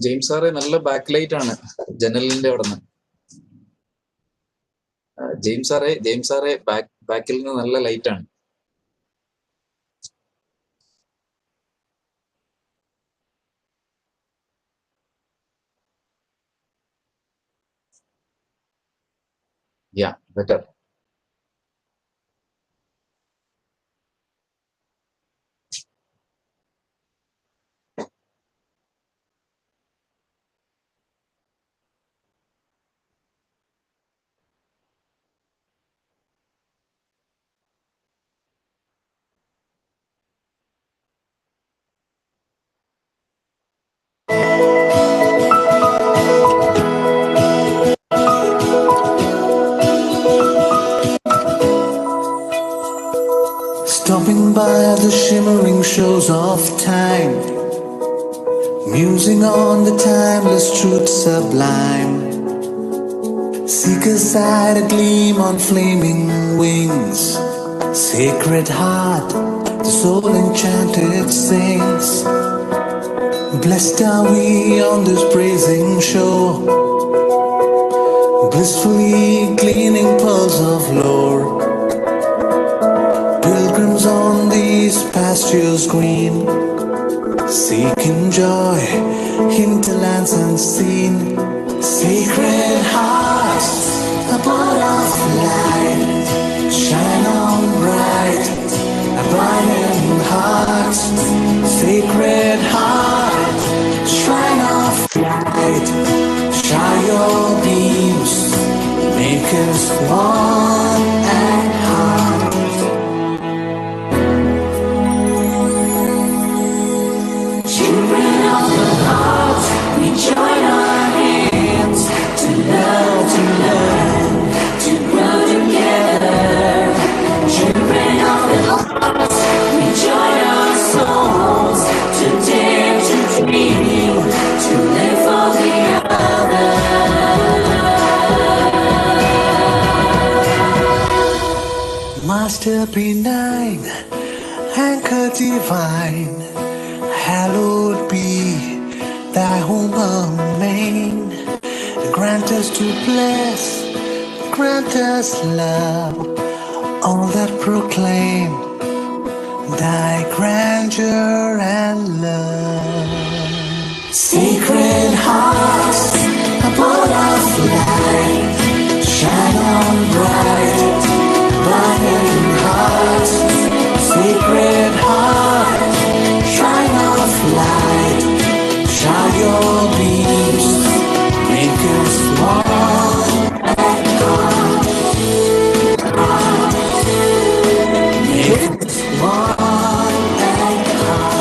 James sir നല്ല back light ആണ് ജനലിന്റെ അവിടെ നിന്ന്. ജെയിംസ് സാറെ ബാക്കിൽ നിന്ന് നല്ല ലൈറ്റ് ആണ്. Yeah, better. Stopping by the shimmering shores of time, musing on the timeless truth sublime. Seek aside a gleam on flaming wings. Sacred heart, the soul enchanted sings. Blessed are we on this praising shore, blissfully gleaning pearls of lore. Pilgrims on these pastures green, seeking joy, hinterlands unseen. Sacred hearts, a bud of light, shine on bright, abiding hearts. Sacred heart, shrine of light, shine your beams, make us one at heart. Children of the heart, we join our hands to love, to learn, to grow together. Children of the heart, we join our souls to dare, to dream, to live for the other. Master benign, anchor divine, hallowed be thy home remain. Grant us to bless, grant us love, all that proclaim thy grandeur and love. Sacred hearts, abode of light, shine on bright, burning hearts. Sacred heart, shrine of light, shine your beams, make us one at heart. Make us one at heart.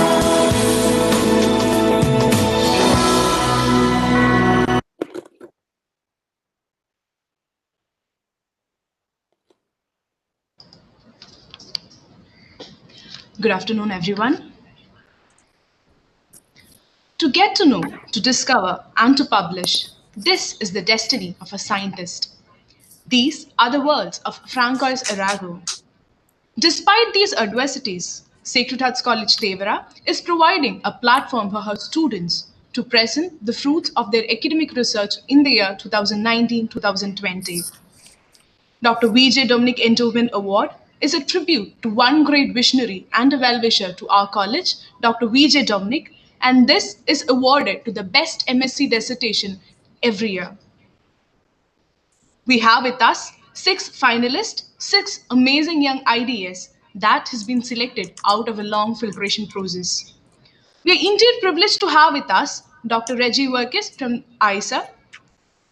Good afternoon, everyone. To get to know, to discover, and to publish, this is the destiny of a scientist. These are the words of Francois Arago. Despite these adversities, Sacred Hearts College Devara is providing a platform for her students to present the fruits of their academic research in the year 2019-2020. Dr. V.J. Dominic Endowment Award is a tribute to one great visionary and a well-wisher to our college, Dr. V.J. Dominic, and this is awarded to the best MSc dissertation every year. We have with us 6 finalists, 6 amazing young IDS that has been selected out of a long filtration process. We are indeed privileged to have with us Dr. Reggie Workis from ISA,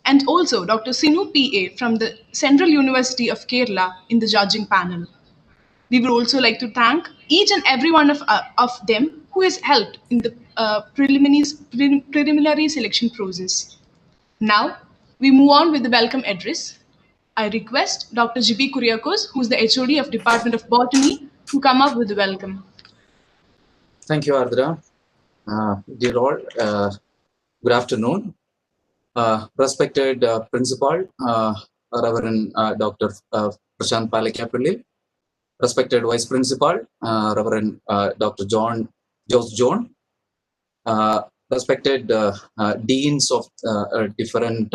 and also Dr. Sinu PA from the Central University of Kerala in the judging panel. We would also like to thank each and every one of them who has helped in the preliminary selection process. Now, we move on with the welcome address. I request Dr. G.B. Kuriakos, who is the HOD of Department of Botany, to come up with the welcome. Thank you, Ardra. Dear all, good afternoon. Respected Principal, Reverend Dr. Prashant Palekapalli, respected Vice Principal, Reverend Dr. George John, respected deans of different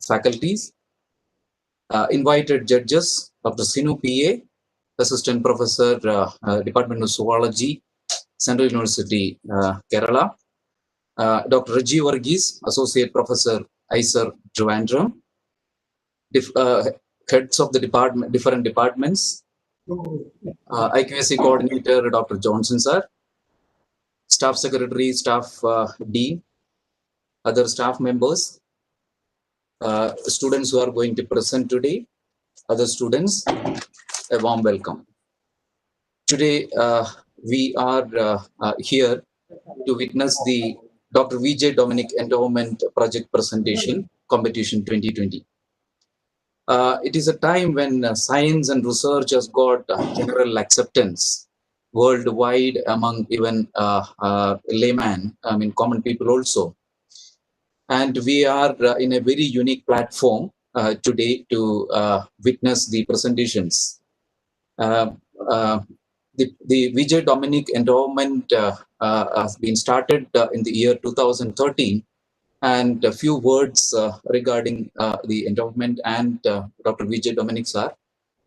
faculties, invited judges, Dr. Sinu P.A., Assistant Professor, Department of Zoology, Central University, Kerala, Dr. Rajiv Varghese, Associate Professor, ISER, Trivandrum, heads of the different departments, IQAC Coordinator, Dr. Johnson, sir, Staff Secretary, Staff Dean, other staff members, students who are going to present today, other students, a warm welcome. Today, we are here to witness the Dr. VJ Dominic Endowment Project Presentation Competition 2020. It is a time when science and research has got general acceptance worldwide among even layman, I mean common people also. And we are in a very unique platform today to witness the presentations. Uh, uh, the Vijay Dominic Endowment has been started in the year 2013, and a few words regarding the endowment and Dr. Vijay Dominic sir.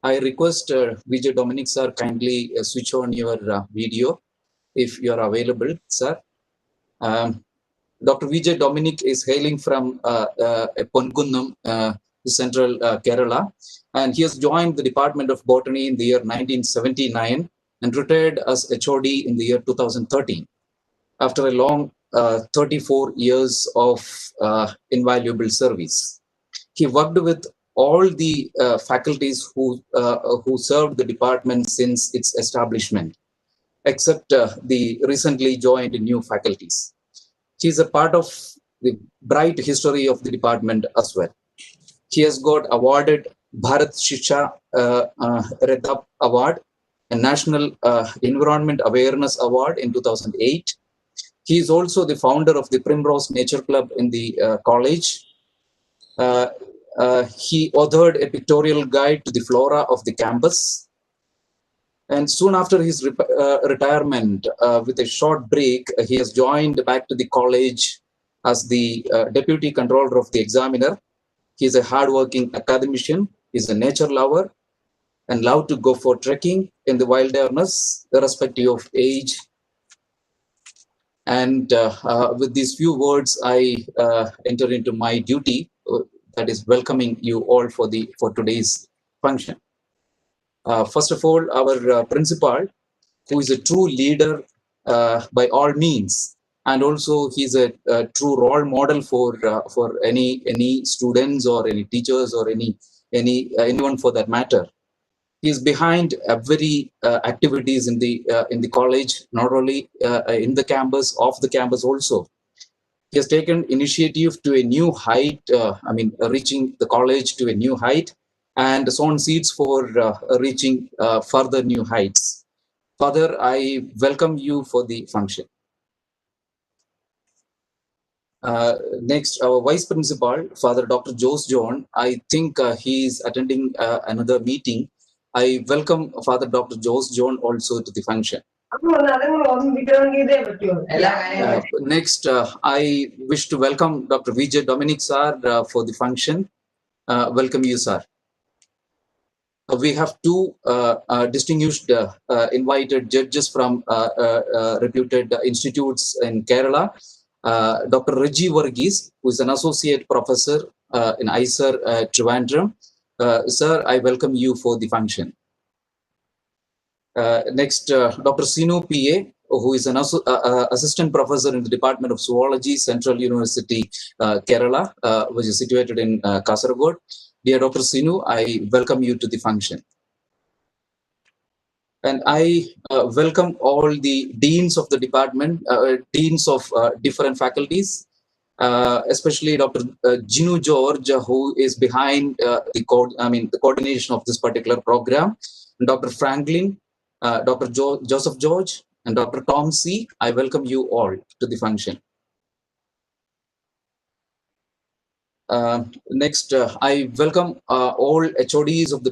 I request Vijay Dominic sir kindly switch on your video if you are available, sir. Dr. Vijay Dominic is hailing from Ponkunnam, central Kerala, and he has joined the Department of Botany in the year 1979 and retired as HOD in the year 2013. After a long 34 years of invaluable service, he worked with all the faculties who served the department since its establishment, except the recently joined new faculties. He is a part of the bright history of the department as well. He has got awarded Bharat Shiksha Redap Award, a National Environment Awareness Award in 2008. He is also the founder of the Primrose Nature Club in the college. He authored a pictorial guide to the flora of the campus. And soon after his retirement, with a short break, he has joined back to the college as the deputy controller of the examiner. He is a hardworking academician. He is a nature lover and love to go for trekking in the wilderness, irrespective of age. And with these few words, I enter into my duty, that is welcoming you all for today's function. First of all, our principal, who is a true leader by all means, and also he's a true role model for any students or any teachers or anyone for that matter. He is behind every activities in the college, not only in the campus, off the campus also. He has taken initiative to a new height, reaching the college to a new height, and sown seeds for reaching further new heights. Father, I welcome you for the function. Next, our Vice Principal, Father Dr. Jose John. I think he is attending another meeting. I welcome Father Dr. Jose John also to the function. Next, I wish to welcome Dr. Vijay Dominic sir for the function. Welcome you, sir. We have two distinguished invited judges from reputed institutes in Kerala. Dr. Rajiv Varghese, who is an associate professor in ISER Trivandrum. Sir, I welcome you for the function. Next, Dr. Sinu P.A., who is an assistant professor in the Department of Zoology, Central University, Kerala, which is situated in Kasaragod. Dear Dr. Sinu, I welcome you to the function. And I welcome all the deans of the department, deans of different faculties, especially Dr. Ginu George, who is behind the coordination of this particular program, and Dr. Franklin, Dr. Joseph George, and Dr. Tom C. I welcome you all to the function. Next, I welcome all HODs of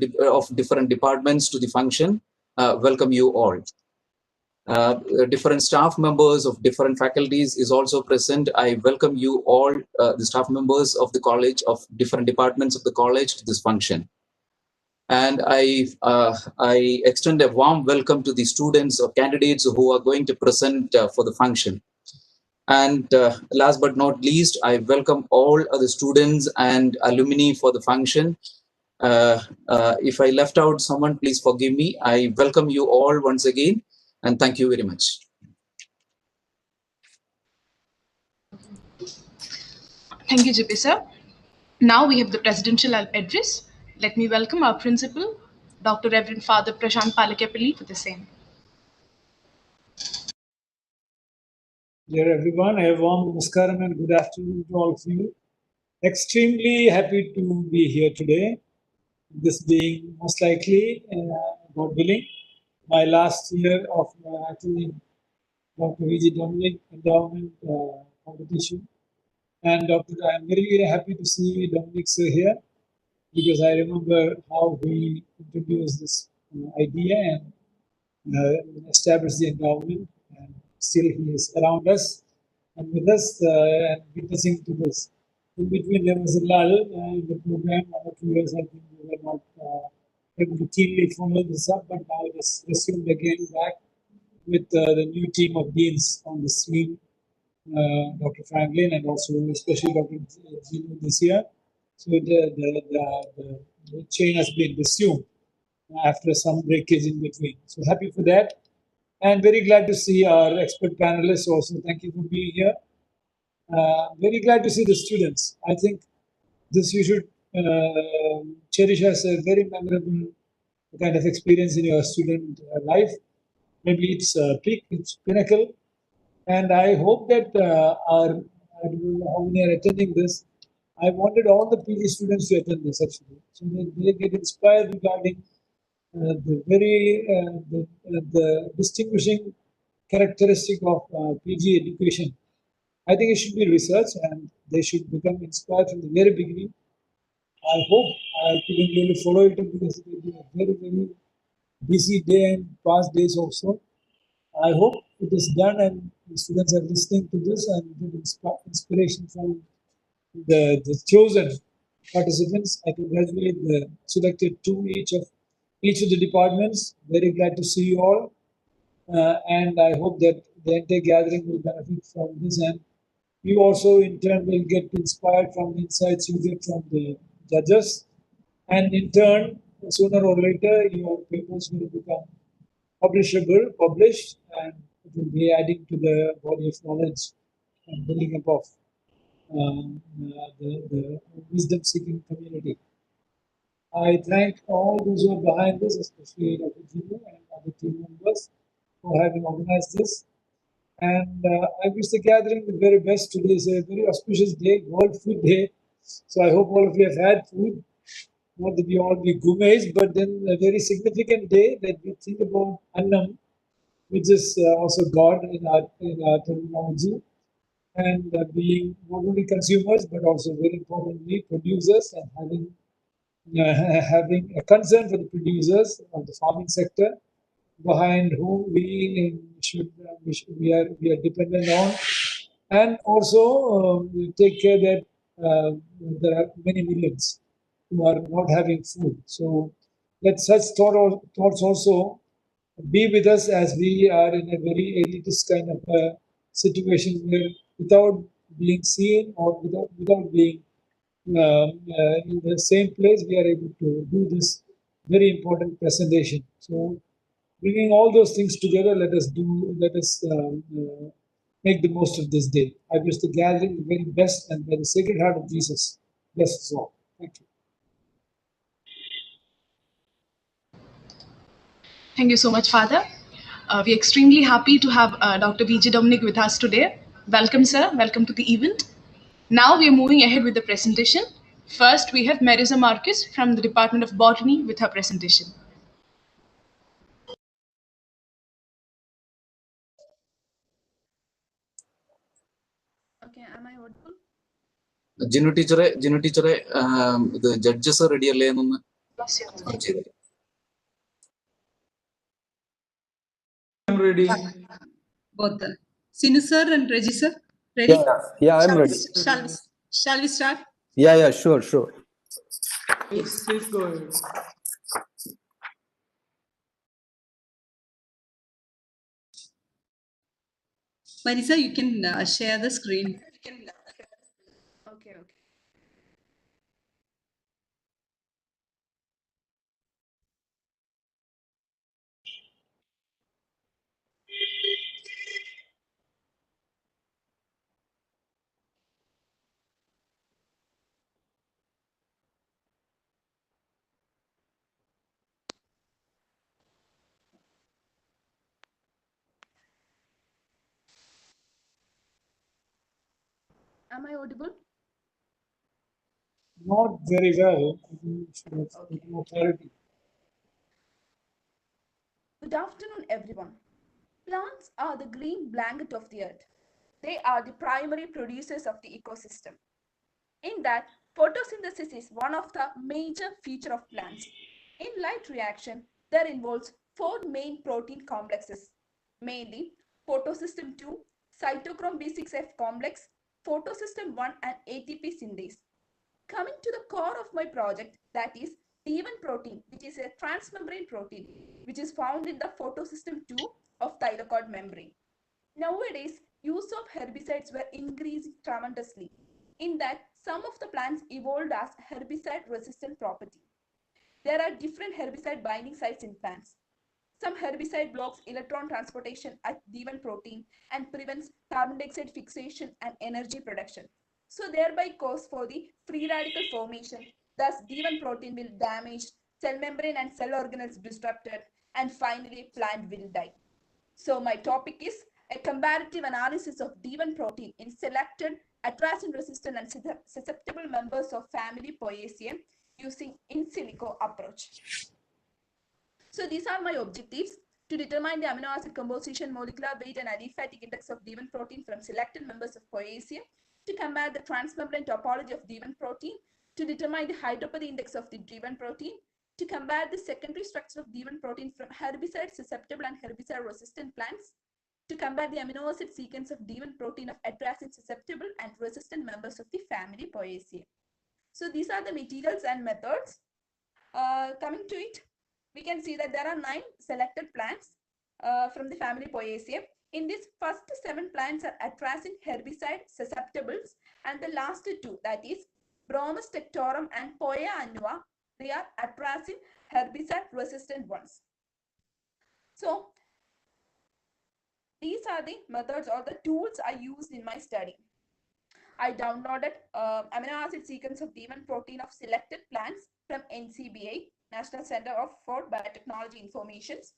different departments to the function. Welcome you all. different staff members of different faculties is also present. I welcome you all, the staff members of the college, of different departments of the college, to this function. And I extend a warm welcome to the students or candidates who are going to present for the function. And last but not least, I welcome all other students and alumni for the function. If I left out someone, please forgive me. I welcome you all once again, and thank you very much. Thank you, JP sir. Now we have the presidential address. Let me welcome our principal, Dr. Reverend Father Prashant Palakapalli, for the same. Dear everyone, a warm namaskaram and good afternoon to all of you. Extremely happy to be here today. This being most likely, God willing, my last year of attending Dr. V.G. Dominic Endowment competition. And Dr. I'm very, very happy to see Dominic sir here, because I remember how he introduced this idea and established the endowment, and still he is around us and with us and witnessing to this. In between, there was a lull in the program. 1 or 2 years, I think we were not able to keenly follow this up, but now it is resumed again back with the new team of deans on the scene, Dr. Franklin and also especially Dr. Gino this year. So the chain has been resumed after some breakage in between. So happy for that. And very glad to see our expert panelists also. Thank you for being here. Very glad to see the students. I think this you should cherish as a very memorable kind of experience in your student life. Maybe it's peak, it's pinnacle. And I hope that I don't know how many are attending this. I wanted all the PG students to attend this actually, so that they get inspired regarding the distinguishing characteristic of PG education. I think it should be researched and they should become inspired from the very beginning. I hope I couldn't really follow it up because it will be a very, very busy day and past days also. I hope it is done and the students are listening to this and get inspiration from the chosen participants. I congratulate the selected two each of the departments. Very glad to see you all. And I hope that the entire gathering will benefit from this, and you also in turn will get inspired from the insights you get from the judges, and in turn, sooner or later, your papers will become published, and it will be adding to the body of knowledge and building up of the wisdom-seeking community. I thank all those who are behind this, especially Dr. Gino and other team members for having organized this. And I wish the gathering the very best. Today is a very auspicious day, World Food Day. So I hope all of you have had food. Not that we all be gourmets, but then a very significant day that we think about Annam, which is also God in our terminology, and being not only consumers but also very importantly producers, and having a concern for the producers of the farming sector, behind whom we are dependent on, and also take care that there are many millions who are not having food. So let such thoughts also be with us as we are in a very elitist kind of situation where, without being seen or without being in the same place, we are able to do this very important presentation. So, bringing all those things together, let us make the most of this day. I wish the gathering the very best, and by the Sacred Heart of Jesus bless us all. Thank you. Thank you so much, Father. We're extremely happy to have Dr. V.J. Dominic with us today. Welcome, sir. Welcome to the event. Now we are moving ahead with the presentation. First, we have Marisa Marcus from the Department of Botany with her presentation. Okay, am I audible? Gino teacher, the judges are ready alone. I'm ready. Both the Sinu sir and Reggie sir, ready? Yeah, I'm Shall ready. shall we start? Yeah, sure. Please go ahead. Marisa, you can share the screen. Okay. Am I audible? Not very well. You should have Okay. more clarity. Good afternoon, everyone. Plants are the green blanket of the earth. They are the primary producers of the ecosystem. In that, photosynthesis is one of the major features of plants. In light reaction, there involves four main protein complexes, mainly photosystem 2, cytochrome B6F complex, photosystem 1 and ATP synthase. Coming to the core of my project, that is D1 protein, which is a transmembrane protein, which is found in the photosystem 2 of thylakoid membrane. Nowadays, use of herbicides were increasing tremendously. In that, some of the plants evolved as herbicide-resistant property. There are different herbicide binding sites in plants. Some herbicide blocks electron transportation at D1 protein and prevents carbon dioxide fixation and energy production. So thereby cause for the free radical formation. Thus D1 protein will damage, cell membrane and cell organelles disrupted, and finally plant will die. So my topic is a comparative analysis of D1 protein in selected atrazine-resistant and susceptible members of family Poaceae using in silico approach. So these are my objectives: to determine the amino acid composition, molecular weight, and aliphatic index of D1 protein from selected members of Poaceae, to compare the transmembrane topology of D1 protein, to determine the hydropathy index of the D1 protein, to compare the secondary structure of D1 protein from herbicide susceptible and herbicide resistant plants, to compare the amino acid sequence of D1 protein of atrazine susceptible and resistant members of the family Poaceae. So these are the materials and methods. Coming to it, we can see that there are 9 selected plants from the family Poaceae. In this, first 7 plants are atrazine herbicide susceptibles, and the last 2, that is Bromus tectorum and Poa annua, they are atrazine herbicide resistant ones. So these are the methods or the tools I used in my study. I downloaded amino acid sequence of D1 protein of selected plants from NCBI, National Center for Biotechnology Informations.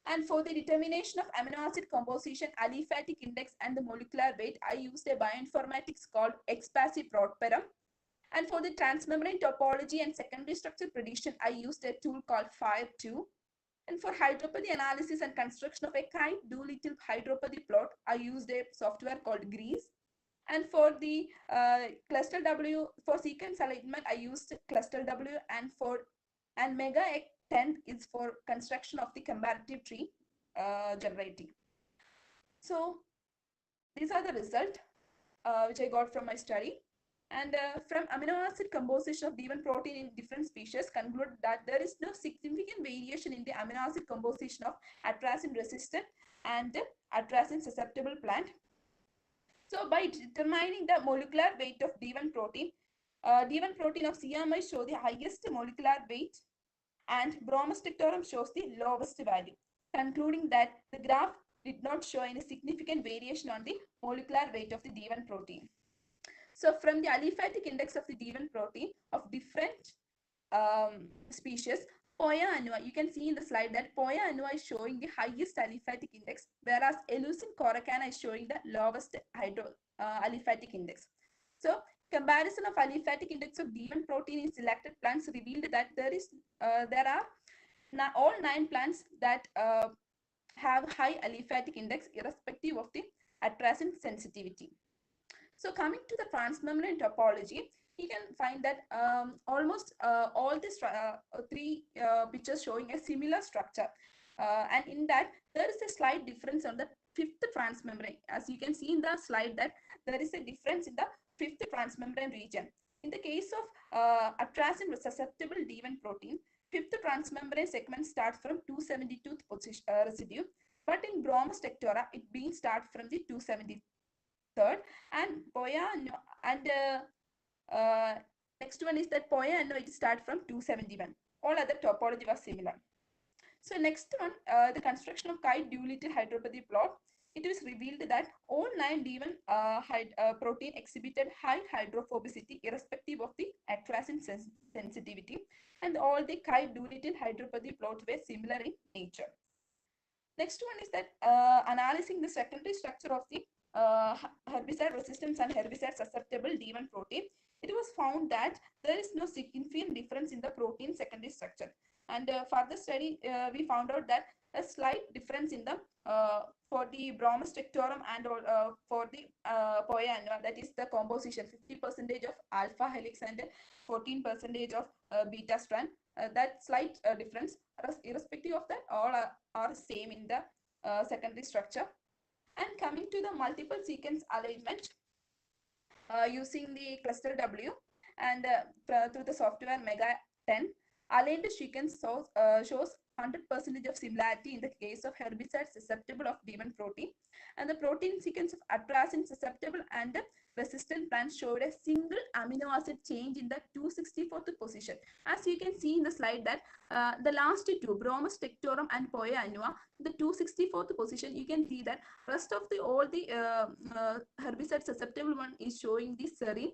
And for the determination of amino acid composition, aliphatic index, and the molecular weight, I used a bioinformatics called XPASI-Protperum. And for the transmembrane topology and secondary structure prediction, I used a tool called FIRE2. And for hydropathy analysis and construction of a Kite-Doolittle hydropathy plot, I used a software called Grease. And for the cluster W, for sequence alignment, I used cluster W, and mega 10 is for construction of the comparative tree generating. So these are the results which I got from my study. And from amino acid composition of D1 protein in different species, concluded that there is no significant variation in the amino acid composition of atrazine resistant and atrazine susceptible plant. So by determining the molecular weight of D1 protein, D1 protein of CMI show the highest molecular weight and Bromus tectorum shows the lowest value, concluding that the graph did not show any significant variation on the molecular weight of the D1 protein. So from the aliphatic index of the D1 protein of different species, Poa annua, you can see in the slide that Poa annua is showing the highest aliphatic index, whereas Eleusine coracana is showing the lowest aliphatic index. So comparison of aliphatic index of D1 protein in selected plants revealed that there are all 9 plants that have high aliphatic index irrespective of the atrazine sensitivity. So coming to the transmembrane topology, you can find that almost all these 3 pictures showing a similar structure. and in that there is a slight difference on the fifth transmembrane. As you can see in the slide that there is a difference in the fifth transmembrane region. In the case of atrazine susceptible D1 protein, fifth transmembrane segment starts from 272th position residue, but in bromostectora it being start from the 273rd, and poya and next one is that poya and it start from 271. All other topology was similar. So next one, the construction of chi-duality hydropathy plot. It was revealed that all 9 D1 protein exhibited high hydrophobicity irrespective of the atrazine sensitivity, and all the chi-duality hydropathy plots were similar in nature. Next one is that analyzing the secondary structure of the herbicide resistance and herbicide susceptible D1 protein, it was found that there is no significant difference in the protein secondary structure. And further study, we found out that a slight difference in the for the bromostectorum and for the poya, that is the composition, 50% of alpha helix and 14% of beta strand. That slight difference, irrespective of that, all are same in the secondary structure. And coming to the multiple sequence alignment, using the cluster W and through the software Mega 10, aligned sequence shows 100% of similarity in the case of herbicide susceptible of D1 protein, and the protein sequence of atrazine susceptible and resistant plants showed a single amino acid change in the 264th position. As you can see in the slide that the last two, bromostectorum and poya annua, the 264th position, you can see that rest of the all the herbicide susceptible one is showing the serine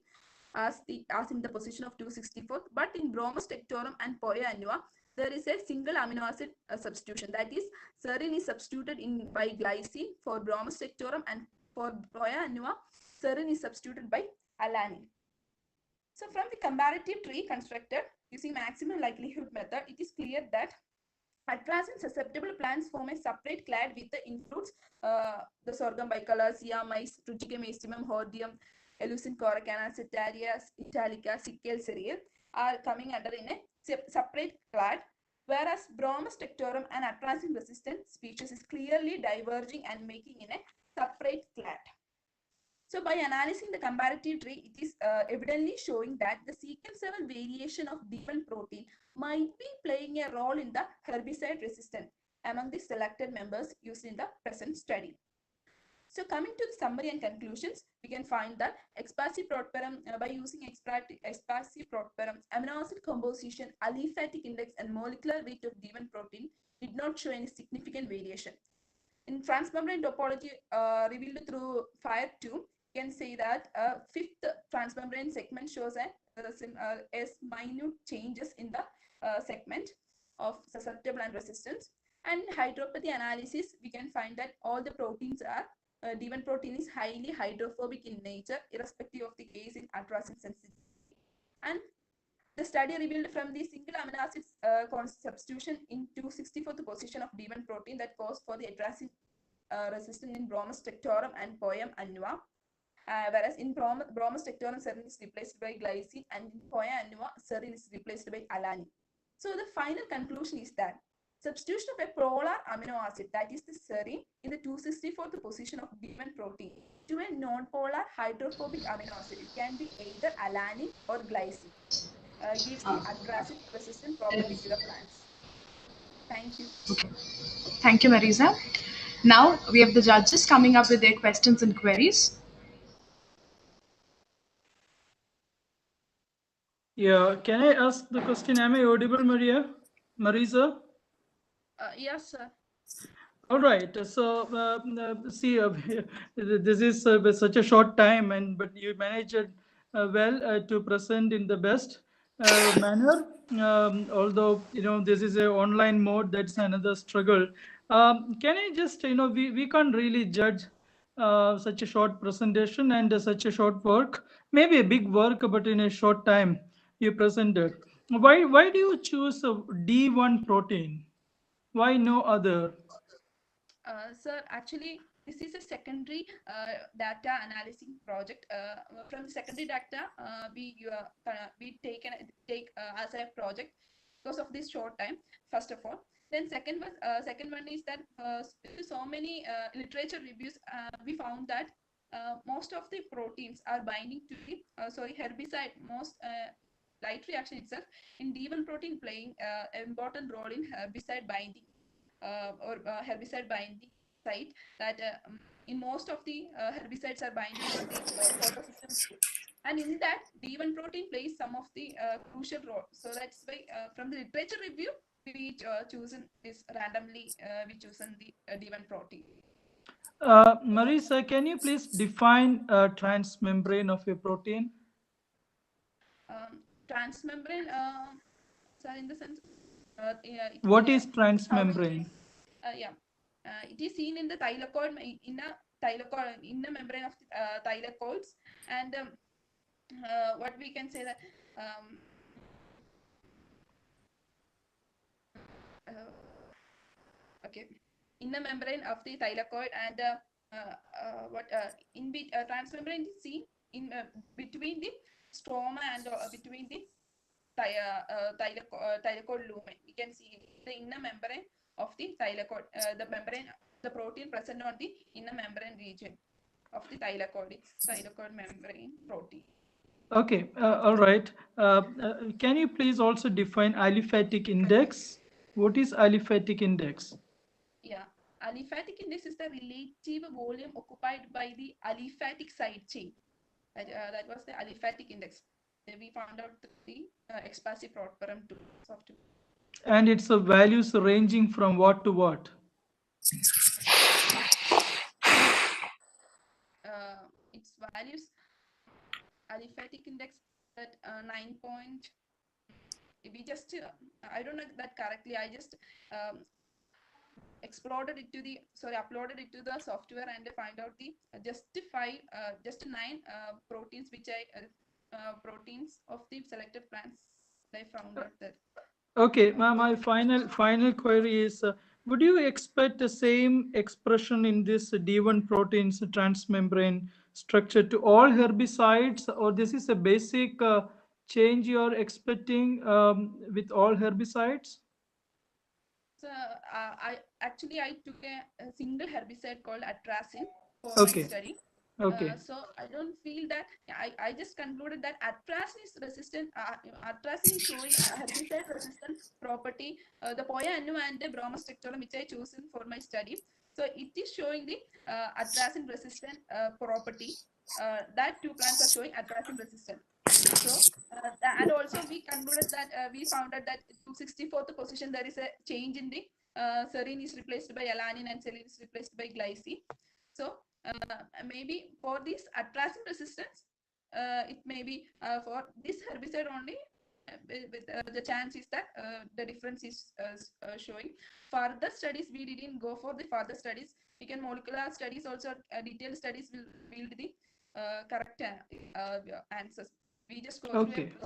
as in the position of 264th, but in bromostectorum and poya annua there is a single amino acid substitution, that is serine is substituted in by glycine for bromostectorum, and for poya annua serine is substituted by alanine. So from the comparative tree constructed using maximum likelihood method, it is clear that atrazine susceptible plants form a separate clade with the infruits, the sorghum bicolor, siamais, triticum aestimum, hordeum, elucin coracana, Cetaria italica, Sickle cereal are coming under in a separate clade, whereas bromostectorum and atrazine resistant species is clearly diverging and making in a separate clade. So by analyzing the comparative tree, it is evidently showing that the sequence level variation of D1 protein might be playing a role in the herbicide resistance among the selected members used in the present study. So coming to the summary and conclusions, we can find that expaciproterum, by using expaciproterum, amino acid composition, aliphatic index, and molecular weight of D1 protein did not show any significant variation. In transmembrane topology revealed through FIRE 2, you can say that fifth transmembrane segment shows as minute changes in the segment of susceptible and resistance. And hydropathy analysis, we can find that all the proteins are D1 protein is highly hydrophobic in nature, irrespective of the case in atrazine sensitivity. And the study revealed from the single amino acid substitution in 264th position of D1 protein that caused for the atrazine resistant in bromostectorum and poem annua, whereas in bromostectorum serine is replaced by glycine, and in poem annua serine is replaced by alanine. So the final conclusion is that substitution of a polar amino acid, that is the serine, in the 264th position of D1 protein to a non-polar hydrophobic amino acid, it can be either alanine or glycine, gives the atrazine resistant properties to the plants. Thank you. Okay. Thank you, Marisa. Now we have the judges coming up with their questions and queries. Yeah, can I ask the question? Am I audible, Marisa? Yes, sir. All right. So, see, this is such a short time, but you managed well to present in the best manner. Although this is a online mode, that's another struggle. Can I just we can't really judge such a short presentation and such a short work. Maybe a big work, but in a short time you presented. Why do you choose a D1 protein? Why no other? Sir, actually, this is a secondary data analyzing project. From the secondary data, we take as a project because of this short time. First of all, Then second one is that so many literature reviews we found that most of the proteins are binding to the herbicide. Most light reaction itself in D1 protein playing an important role in herbicide binding or herbicide binding site that in most of the herbicides are binding on the photosystem state. And in that, D1 protein plays some of the crucial role. So that's why from the literature review, we chosen this randomly, we chosen the D1 protein. Marisa, can you please define transmembrane of a protein? Transmembrane, so in the sense, What is how it transmembrane? is, yeah, it is seen in the thylakoid, in the membrane of the, thylakoids, and what we can say that okay, in the membrane of the thylakoid, and transmembrane is seen in between the stroma and between the thylakoid lumen. We can see the inner membrane of the thylakoid, the protein present on the inner membrane region of the thylakoid. It's thylakoid membrane protein. Okay, all right. Can you please also define aliphatic index? What is aliphatic index? Yeah, aliphatic index is the relative volume occupied by the aliphatic side chain. That was the aliphatic index. Then we found out the expansive properum 2 software. And its values ranging from what to what? Its values, aliphatic index at 9 point. We just, I don't know that correctly. I just uploaded it to the software and find out the just 9 proteins which proteins of the selected plants. I found out that. Okay, my final query is, would you expect the same expression in this D1 proteins transmembrane structure to all herbicides, or this is a basic change you are expecting with all herbicides? So I took a single herbicide called atrazine for my Okay, study. okay, So I don't feel that I just concluded that atrazine is resistant. Atrazine is showing herbicide resistant property. The Poya annu and the bromostrictolum which I chosen for my study. So it is showing the atrazine resistant property. That two plants are showing atrazine resistant. So and also we concluded that we found out that to 64th position there is a change in the serine is replaced by alanine and serine is replaced by glycine. So maybe for this atrazine resistance, it may be for this herbicide only. The chance is that the difference is showing. Further studies, we didn't go for the further studies. We can molecular studies also, detailed studies will yield the correct answers. We just go through okay. a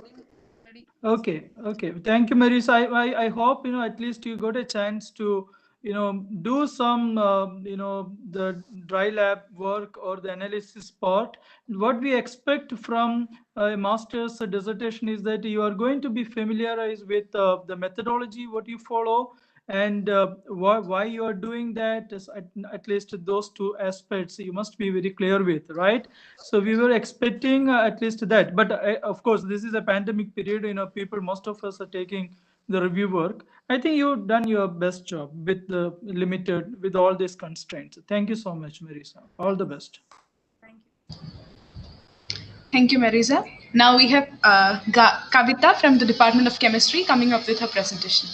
very Okay, okay. Thank you, Marisa. I hope, at least you got a chance to, do some, the dry lab work or the analysis part. What we expect from a master's dissertation is that you are going to be familiarized with the methodology, what you follow, and why you are doing that. Is at least those two aspects you must be very clear with, right? So we were expecting at least that, but of course this is a pandemic period. People, most of us are taking the review work. I think you've done your best job with the limited, with all these constraints. Thank you so much, Marisa. All the best. thank you. Thank you, Marisa. Now we have Kavita from the Department of Chemistry coming up with her presentation.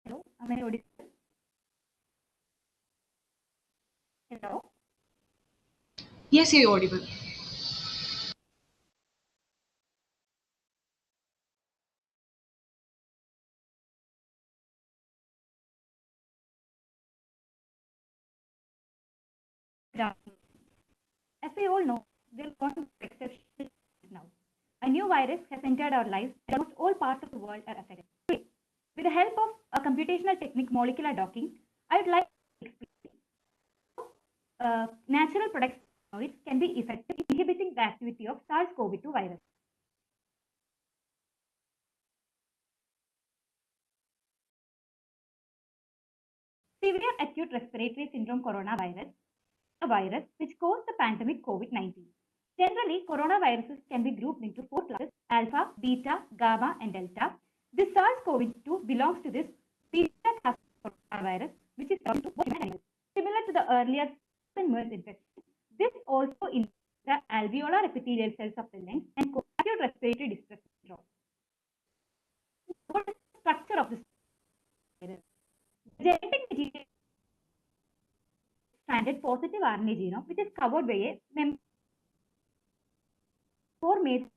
Hello, am I audible? Hello. Yes, you're audible. Good afternoon. As we all know, we are going through exceptional times now. a new virus has entered our lives, and almost all parts of the world are affected. Today, with the help of a computational technique, molecular docking, I would like to explain how natural products can be effective in inhibiting the activity of SARS-CoV-2 virus. Severe acute respiratory syndrome coronavirus, a virus which caused the pandemic COVID-19. Generally, coronaviruses can be grouped into four classes: alpha, beta, gamma, and delta. This SARS-CoV-2 belongs to this beta class of coronavirus, which is belonging to both human and animals. Similar to the earlier MERS infection, this also in the alveolar epithelial cells of the lungs and causes acute respiratory distress syndrome. What is the structure of this virus? The genetic material stranded positive RNA genome, which is covered by a four major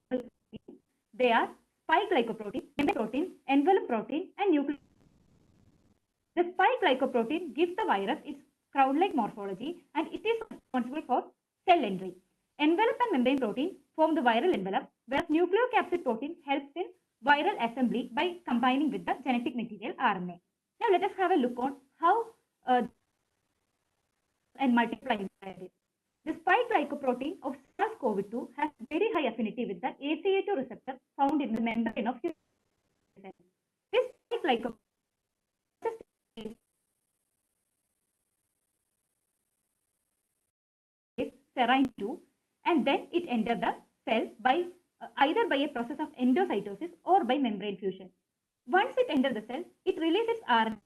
proteins. They are spike glycoprotein, membrane protein, envelope protein, and nucleus. The spike glycoprotein gives the virus its crown-like morphology, and it is responsible for cell entry. Envelope and membrane protein form the viral envelope, whereas nucleocapsid protein helps in viral assembly by combining with the genetic material RNA. Now let us have a look on how and multiply inside it. The spike glycoprotein of SARS-CoV-2 has very high affinity with the ACE2 receptor found in the membrane of human cells. This spike glycoprotein is serine 2, and then it enters the cell by either by a process of endocytosis or by membrane fusion. Once it enters the cell, it releases RNA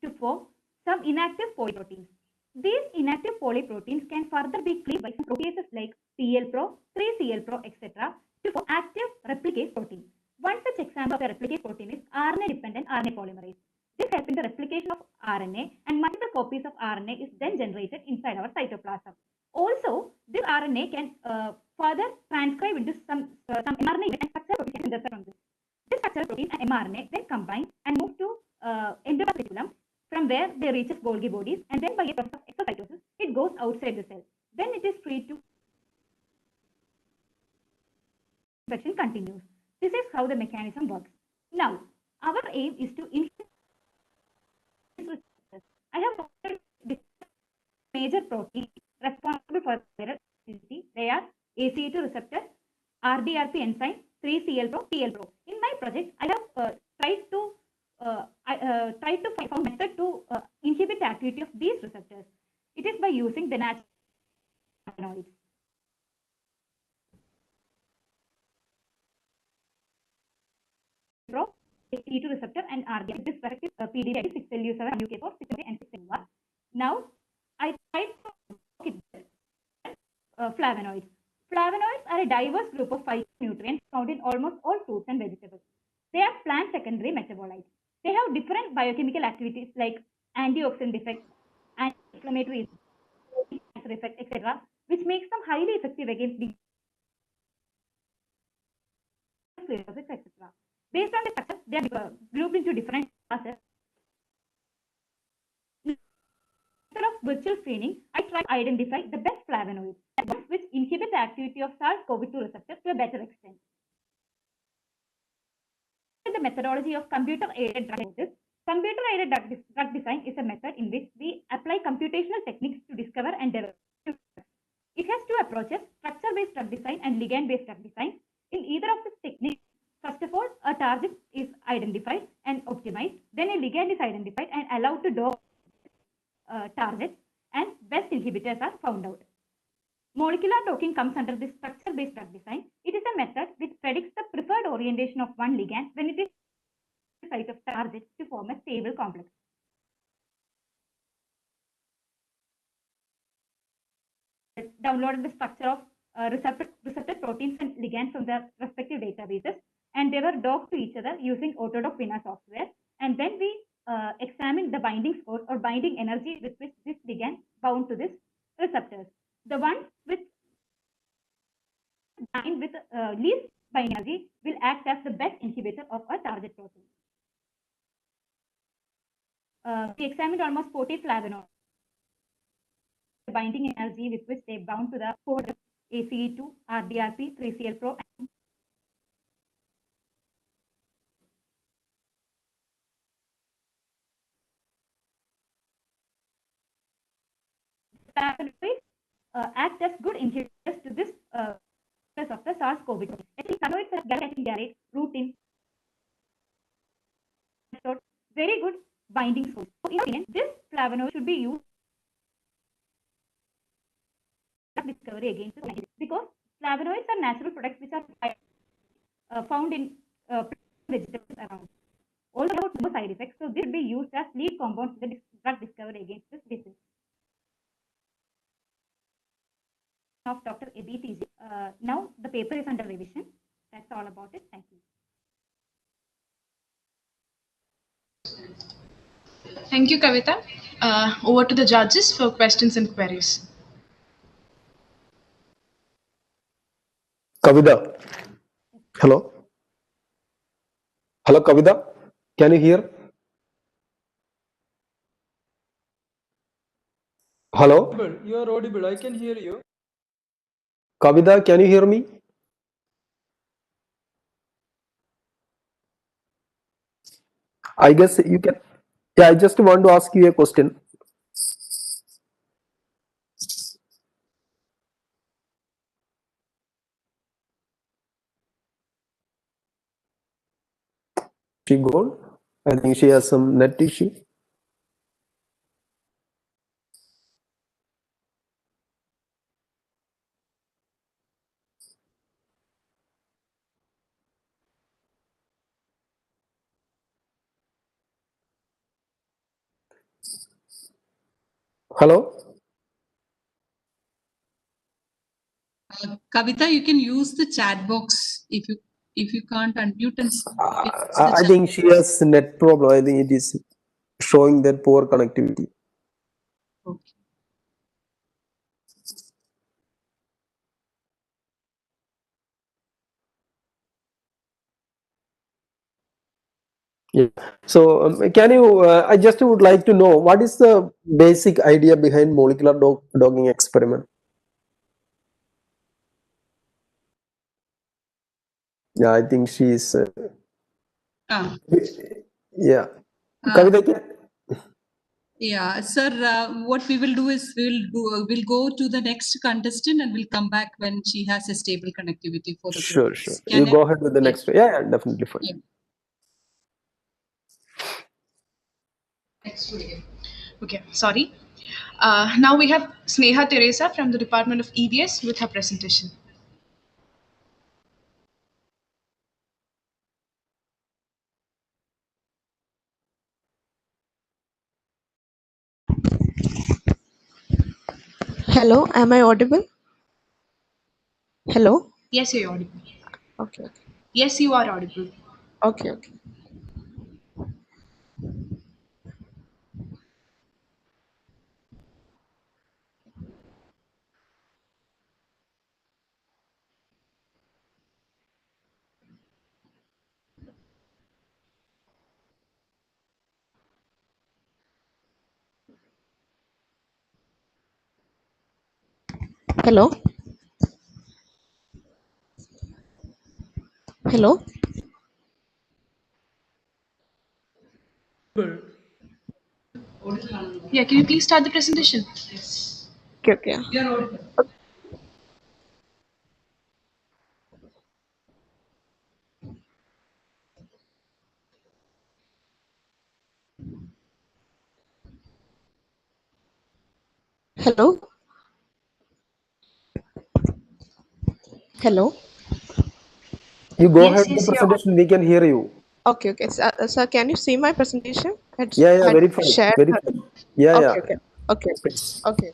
to form some inactive polyproteins. These inactive polyproteins can further be cleaved by some proteases like PLPro, 3CLPro, etc. to form active replicase protein. One such example of a replicase protein is RNA-dependent RNA polymerase. This helps in the replication of RNA, and multiple copies of RNA is then generated inside our cytoplasm. Also, this RNA can further transcribe into some mRNA and structural protein from this. This structural protein and mRNA then combine and move to endoplasmic reticulum, from where they reaches Golgi bodies, and then by a process of exocytosis, it goes outside the cell. Then it is free to infection continues. This is how the mechanism works. Now, our aim is to influence. I have major protein responsible for viral activity. They are ACE2 receptor, RDRP enzyme, 3CLPro, TLPro. In my project, I have tried to find a method to inhibit the activity of these receptors. It is by using the natural flavonoids. ACE2 receptor and RDRP. This respective PDB 6LU7, UK4, 6LU and 6LU1. Now, I tried to look at flavonoids. Flavonoids are a diverse group of phytonutrients found in almost all fruits and vegetables. They are plant secondary metabolites. They have different biochemical activities like antioxidant effect, anti-inflammatory effect, etc., which makes them highly effective against disease, etc. Based on the structure, they are grouped into different classes. Instead of virtual screening, I try to identify the best flavonoids, which inhibit the activity of SARS-CoV-2 receptors to a better extent. The methodology of computer-aided drug design. Computer-aided drug design is a method in which we apply computational techniques to discover and develop. It has two approaches: structure-based drug design and ligand-based drug design. In either of these techniques, first of all, a target is identified and optimized. Then a ligand is identified and allowed to dock targets, and best inhibitors are found out. Molecular docking comes under this structure-based drug design. It is a method which predicts the preferred orientation of one ligand when it is site of target to form a stable complex. Downloaded the structure of receptor proteins and ligands from their respective databases, and they were docked to each other using Autodock Vina software. And then we examined the binding scores or binding energy with which this ligand bound to this receptors. The ones with bind with least binding energy will act as the best inhibitor of a target protein. We examined almost 40 flavonoids binding energy with which they bound to the core ACE2, RDRP, 3CL Pro. Flavonoids act as good inhibitors to this process of the SARS-CoV-2. Flavonoids are gallate, rutin, very good binding source. So, in my opinion, this flavonoid should be used discovery against the because flavonoids are natural products which are found in vegetables around. Also about no side effects, so this should be used as lead compounds in the drug discovery against this disease. Of Dr. ABTG. Now the paper is under revision. That's all about it. Thank you. Thank you, Kavita. Over to the judges for questions and queries. Kavita. Hello. Hello, Kavita. Can you hear? Hello. You are audible. I can hear you. Kavita, can you hear me? I guess you can. Yeah, I just want to ask you a question. She gone? I think she has some net issue. Hello. Kavita, you can use the chat box if you can't unmute and speak. I think she has net problem. I think it is showing that poor connectivity. Okay. Yeah. So can you? I just would like to know what is the basic idea behind molecular dogging experiment. Yeah, I think she is. Yeah. Kavita, Yeah, sir. What we will do is we'll go to the next contestant and we'll come back when she has a stable connectivity for the Sure. questions. You go ahead with the next. Yeah, definitely fine. Yeah. Okay, sorry. Now we have Sneha Teresa from the Department of EVS with her presentation. Hello, am I audible? Hello? Yes, you're audible. Okay. Yes, you are audible. Okay. Hello? Hello? Yeah, can you please start the presentation? Okay. Hello? Hello? You go Yes, ahead with yes, the you're presentation. We can hear you. Okay. Sir, can you see my presentation? Yeah, Had very fine. shared. Very fine. Yeah. Okay. Please. Okay.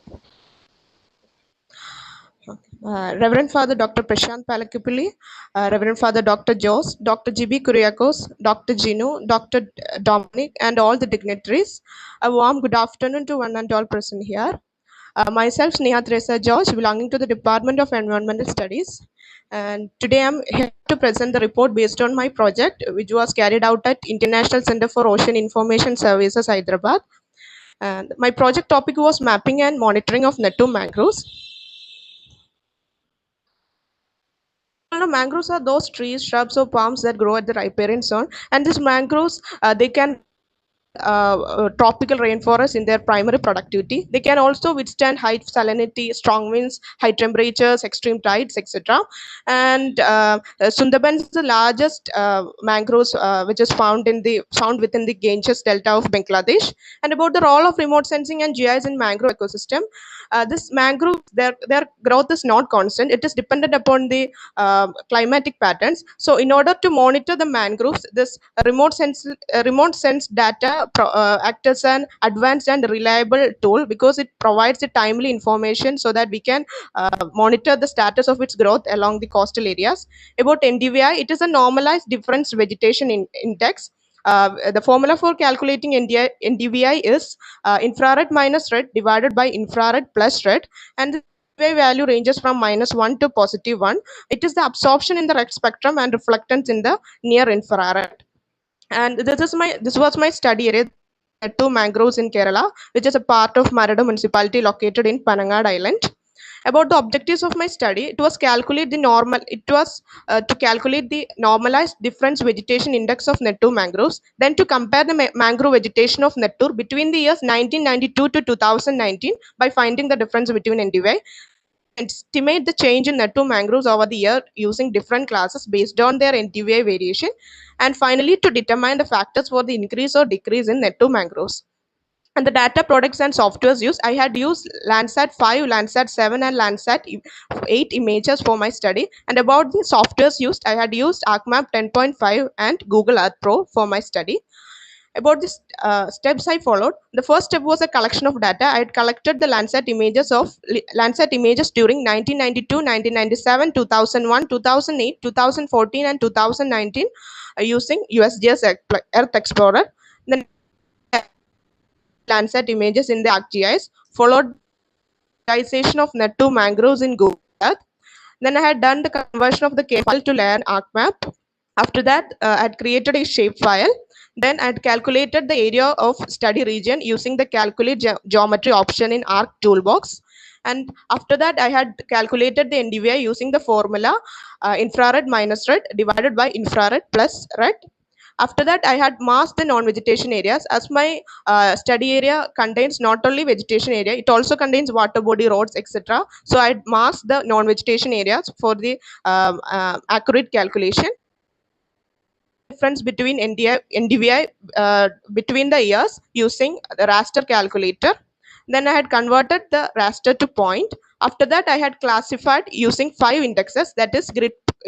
Reverend Father Dr. Prashant Palakipuli, Reverend Father Dr. Jose, Dr. GB Kuriakos, Dr. Gino, Dr. Dominic, and all the dignitaries. A warm good afternoon to one and all present here. Myself, Sneha Teresa George, belonging to the Department of Environmental Studies. And today I'm here to present the report based on my project, which was carried out at International Center for Ocean Information Services, Hyderabad. And my project topic was mapping and monitoring of netto mangroves. Mangroves are those trees, shrubs, or palms that grow at the riparian zone, and these mangroves they can tropical rainforests in their primary productivity. They can also withstand high salinity, strong winds, high temperatures, extreme tides, etc. And Sundarban is the largest mangroves which is found within the Ganges Delta of Bangladesh. And about the role of remote sensing and GIS in mangrove ecosystem, this mangrove their growth is not constant. It is dependent upon the climatic patterns. So in order to monitor the mangroves, this remote sense data act as an advanced and reliable tool because it provides the timely information so that we can monitor the status of its growth along the coastal areas. About NDVI, it is a normalized difference vegetation index. The formula for calculating NDVI is infrared minus red divided by infrared plus red, and the NDVI value ranges from -1 to +1. It is the absorption in the red spectrum and reflectance in the near infrared. And this was my study area, two mangroves in Kerala, which is a part of Marada municipality located in Panangad Island. About the objectives of my study, it was to calculate the normalized difference vegetation index of Nettur mangroves, then to compare the mangrove vegetation of Nettur between the years 1992 to 2019 by finding the difference between NDY, estimate the change in Nettur mangroves over the year using different classes based on their NTVI variation, and finally to determine the factors for the increase or decrease in Nettur mangroves. And the data products and softwares used, I had used Landsat 5, Landsat 7, and Landsat 8 images for my study. And about the softwares used, I had used ArcMap 10.5 and Google Earth Pro for my study. About the steps I followed, the first step was a collection of data. I had collected the Landsat images during 1992, 1997, 2001, 2008, 2014, and 2019 using USGS Earth Explorer. Then Landsat images in the ArcGIS, followed by visualization of Nettur mangroves in Google Earth. Then I had done the conversion of the K file to layer ArcMap. After that, I had created a shapefile. Then I had calculated the area of study region using the calculate geometry option in Arc toolbox. And after that, I had calculated the NDVI using the formula infrared minus red divided by infrared plus red. After that, I had masked the non-vegetation areas, as my study area contains not only vegetation area, it also contains water body, roads, etc. So I masked the non-vegetation areas for the accurate calculation. Difference between NDVI between the years using the raster calculator. Then I had converted the raster to point. After that, I had classified using 5 indexes, that is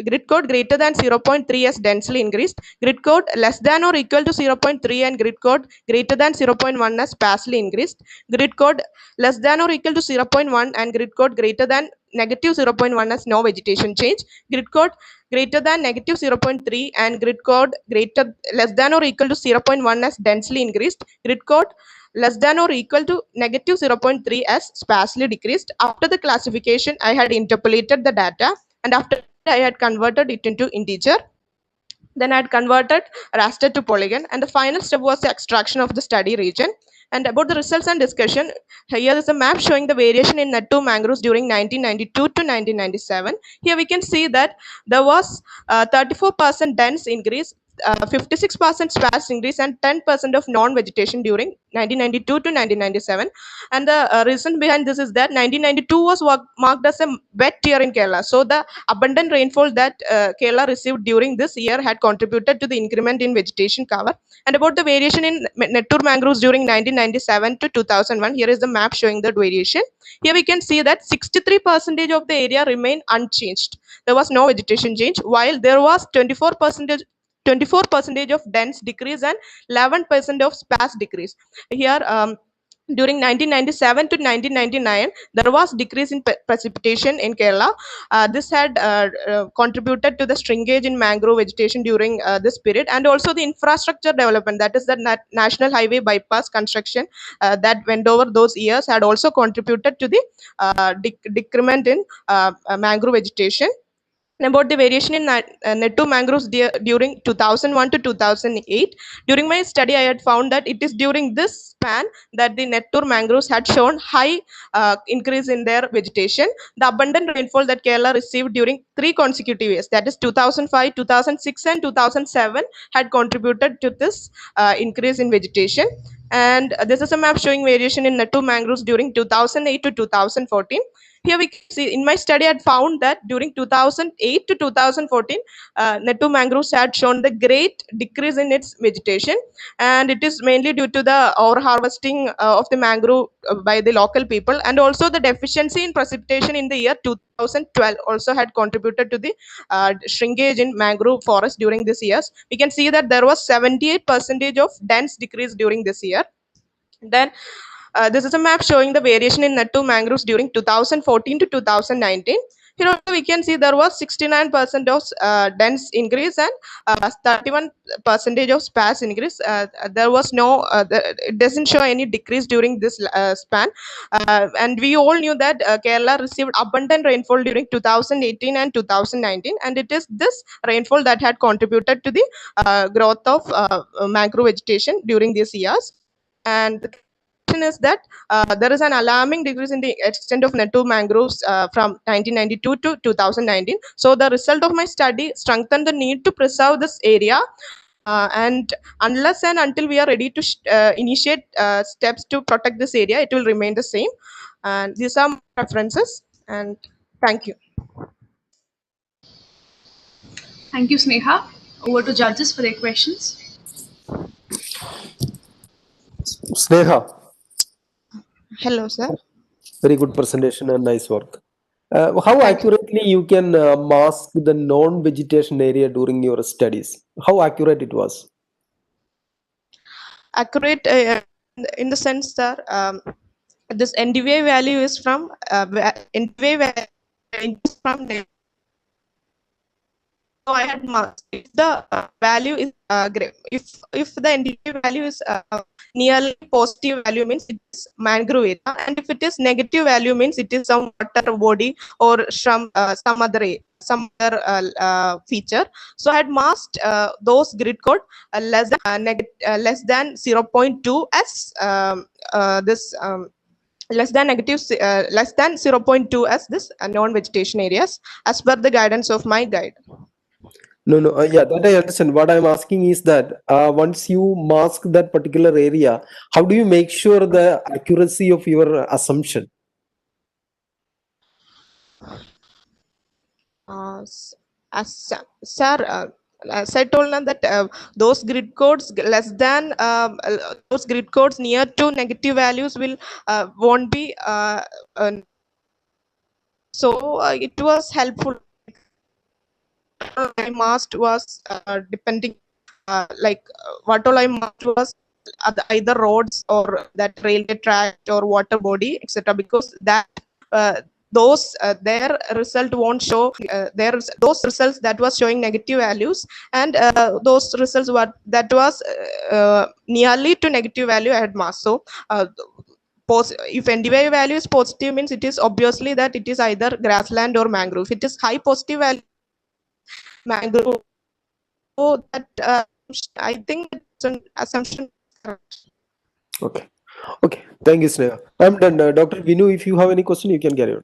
grid code greater than 0.3 as densely increased, grid code less than or equal to 0.3, and grid code greater than 0.1 as sparsely increased, grid code less than or equal to 0.1 and grid code greater than negative 0.1 as no vegetation change, grid code greater than negative 0.3 and grid code less than or equal to 0.1 as densely increased, grid code less than or equal to negative 0.3 as sparsely decreased. After the classification, I had interpolated the data, and after I had converted it into integer. Then I had converted raster to polygon, and the final step was the extraction of the study region. And about the results and discussion, here is a map showing the variation in Nettur mangroves during 1992 to 1997. Here we can see that there was 34% dense increase, 56% sparse increase, and 10% of non-vegetation during 1992 to 1997. And the reason behind this is that 1992 was marked as a wet year in Kerala. So the abundant rainfall that Kerala received during this year had contributed to the increment in vegetation cover. And about the variation in Nettur mangroves during 1997 to 2001, here is the map showing that variation. Here we can see that 63% of the area remained unchanged. There was no vegetation change, while there was 24% of dense decrease and 11% of sparse decrease. Here, during 1997 to 1999, there was decrease in precipitation in Kerala. This had contributed to the shrinkage in mangrove vegetation during this period, and also the infrastructure development, that is the national highway bypass construction that went over those years, had also contributed to the decrement in mangrove vegetation. about the variation in net2 mangroves during 2001 to 2008. During my study, I had found that it is during this span that the net2 mangroves had shown high increase in their vegetation. The abundant rainfall that Kerala received during 3 consecutive years, that is 2005, 2006, and 2007, had contributed to this increase in vegetation. And this is a map showing variation in net2 mangroves during 2008 to 2014. Here we can see in my study, I had found that during 2008 to 2014, Nettu mangroves had shown the great decrease in its vegetation, and it is mainly due to the over harvesting of the mangrove by the local people, and also the deficiency in precipitation in the year 2012 also had contributed to the shrinkage in mangrove forest during these years. We can see that there was 78% of dense decrease during this year. Then this is a map showing the variation in net2 mangroves during 2014 to 2019. Here also we can see there was 69% of dense increase and 31% of sparse increase. There was no, it doesn't show any decrease during this span. And we all knew that Kerala received abundant rainfall during 2018 and 2019, and it is this rainfall that had contributed to the growth of mangrove vegetation during these years. And the is that there is an alarming decrease in the extent of net2 mangroves from 1992 to 2019. So the result of my study strengthened the need to preserve this area. And unless and until we are ready to initiate steps to protect this area, it will remain the same. And these are my references. And thank you. Thank you, Sneha. Over to judges for their questions. Sneha, Hello, sir. very good presentation and nice work. How Thank you. accurately you can mask the non-vegetation area during your studies? How accurate it was? Accurate in the sense that this NDVI value is from NDVI value is from so I had marked if the value is if the NDVI value is nearly positive value means it is mangrove area, and if it is negative value means it is some water body or some other feature. So I had masked those grid code less than 0.2 as this less than less than 0.2 as this non-vegetation areas as per the guidance of my guide. No, no, yeah, that I understand. What I'm asking is that once you mask that particular area, how do you make sure the accuracy of your assumption? Sir, as I told now that those grid codes less than those grid codes near to negative values will won't be so it was helpful. I masked was depending what all I marked was either roads or that railway track or water body, etc. Because that those their result won't show those results that was showing negative values, and those results were that was nearly to negative value I had masked. So if NDVI value is positive means it is obviously that it is either grassland or mangrove. If it is high positive value mangrove, so that I think it's an assumption. Okay. Okay. Thank you, Sneha. I'm done. Dr. Vinu, if you have any question, you can carry on.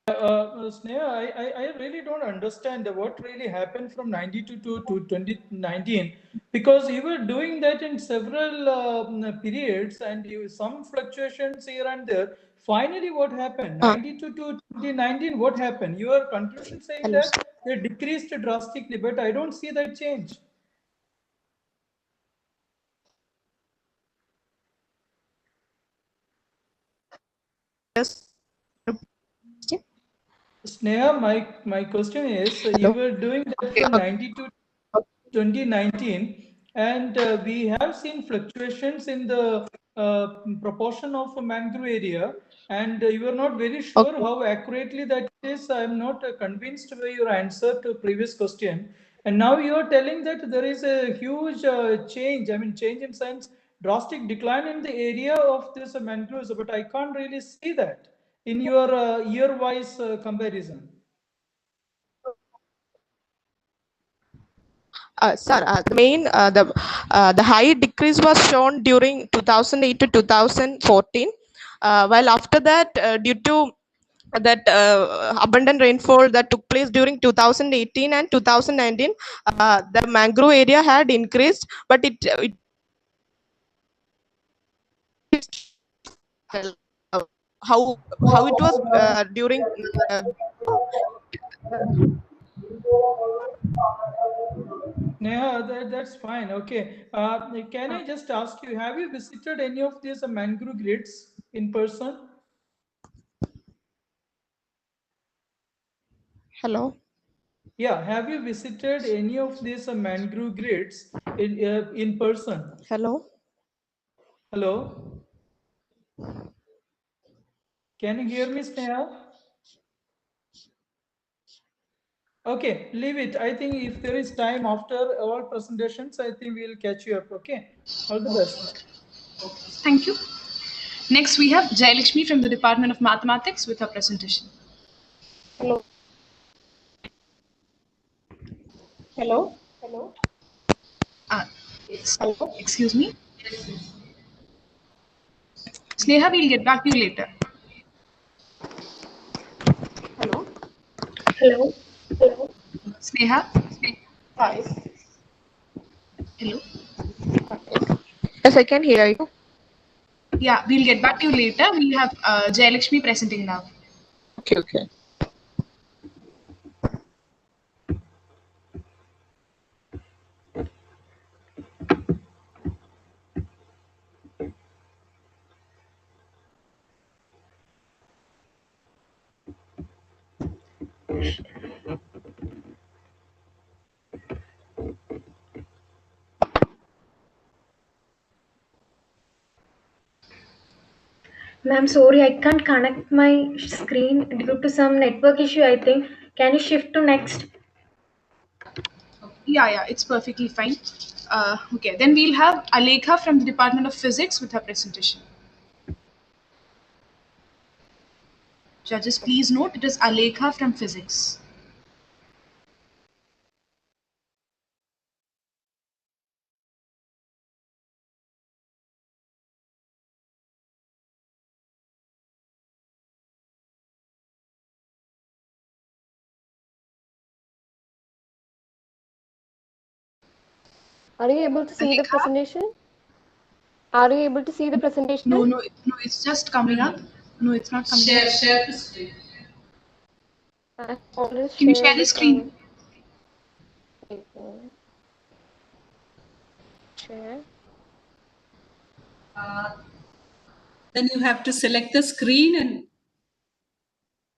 Sneha, I really don't understand what really happened from 92 to 2019, because you were doing that in several periods and some fluctuations here and there. Finally, what happened? 92 to 2019, what happened? Your conclusion saying Hello, that they decreased drastically, but I don't see that change. yes. Sneha, my question is, you Hello. were doing that Okay, from okay. 92 2019, and we have seen fluctuations in the proportion of a mangrove area, and you are not very sure Okay. how accurately that is. I am not convinced by your answer to previous question, and now you are telling that there is a huge change. I mean, change in sense, drastic decline in the area of this mangroves, but I can't really see that in your year-wise comparison. Sir, the high decrease was shown during 2008 to 2014, while after that, due to that abundant rainfall that took place during 2018 and 2019, the mangrove area had increased, but it how it was during Neha, that's fine. Okay. Can I just ask you, have you visited any of these mangrove grids in person? hello Yeah, have you visited any of these mangrove grids in person? hello Hello? Can you hear me, Sneha? Okay, leave it. I think if there is time after all presentations, I think we'll catch you up. Okay. All the best. Thank you. Next, we have Jayalakshmi from the Department of Mathematics with her presentation. hello hello Uh, hello excuse me. Sneha, we'll get back to you later. hello Hello. Sneha, hi hello. yes I can hear you. Yeah, we'll get back to you later. We have Jayalakshmi presenting now. Okay. Ma'am, sorry, I can't connect my screen due to some network issue, I think. Can you shift to next? Yeah, it's perfectly fine. Okay, then we'll have Alekha from the Department of Physics with her presentation. Judges, please note it is Alekha from Physics. Are you able to see the Alekha? presentation? Are you able to see the presentation? No, it's just coming up. No, it's not coming up. Share the screen. I've already Can you share shared the it screen? on. Wait a minute. Share. Then you have to select the screen and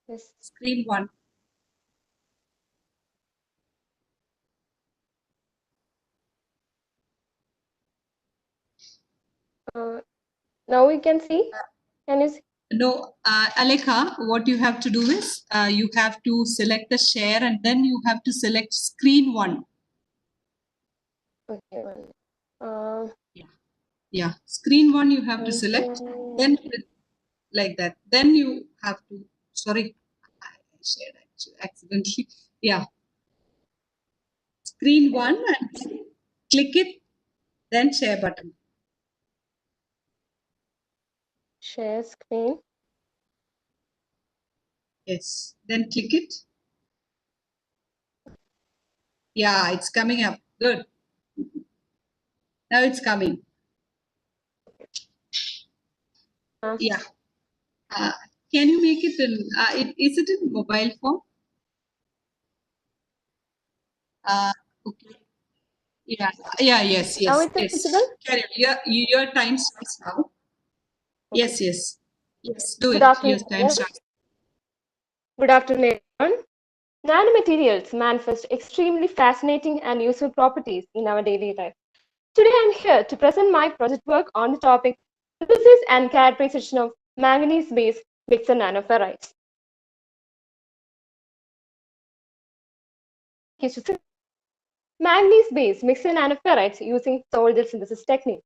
Yes. screen one. Now we can see. Can you see? No, Alekha, what you have to do is you have to select the share and then you have to select screen one. Okay. One minute. Uh, Yeah, screen one you have to select. okay. Then like that. Then you have to. Sorry, I shared accidentally. Yeah, screen one and click it. Then share button. Share screen. Yes. Then click it. Yeah, it's coming up. Good. Now it's coming. Yeah. Uh, can you make it in? Is it in mobile phone? Okay. Yeah. Yeah. Yes. Now Yes. it's Yes. visible. Carry on. Your time starts now. Okay. Yes. Yes. Yes. Do Good it. afternoon. Your time starts. Good afternoon, everyone. Nanomaterials manifest extremely fascinating and useful properties in our daily life. Today I'm here to present my project work on the topic synthesis and characterization of manganese-based mixer nanoferrites. Manganese-based mixer nanoferrites using solder synthesis technique.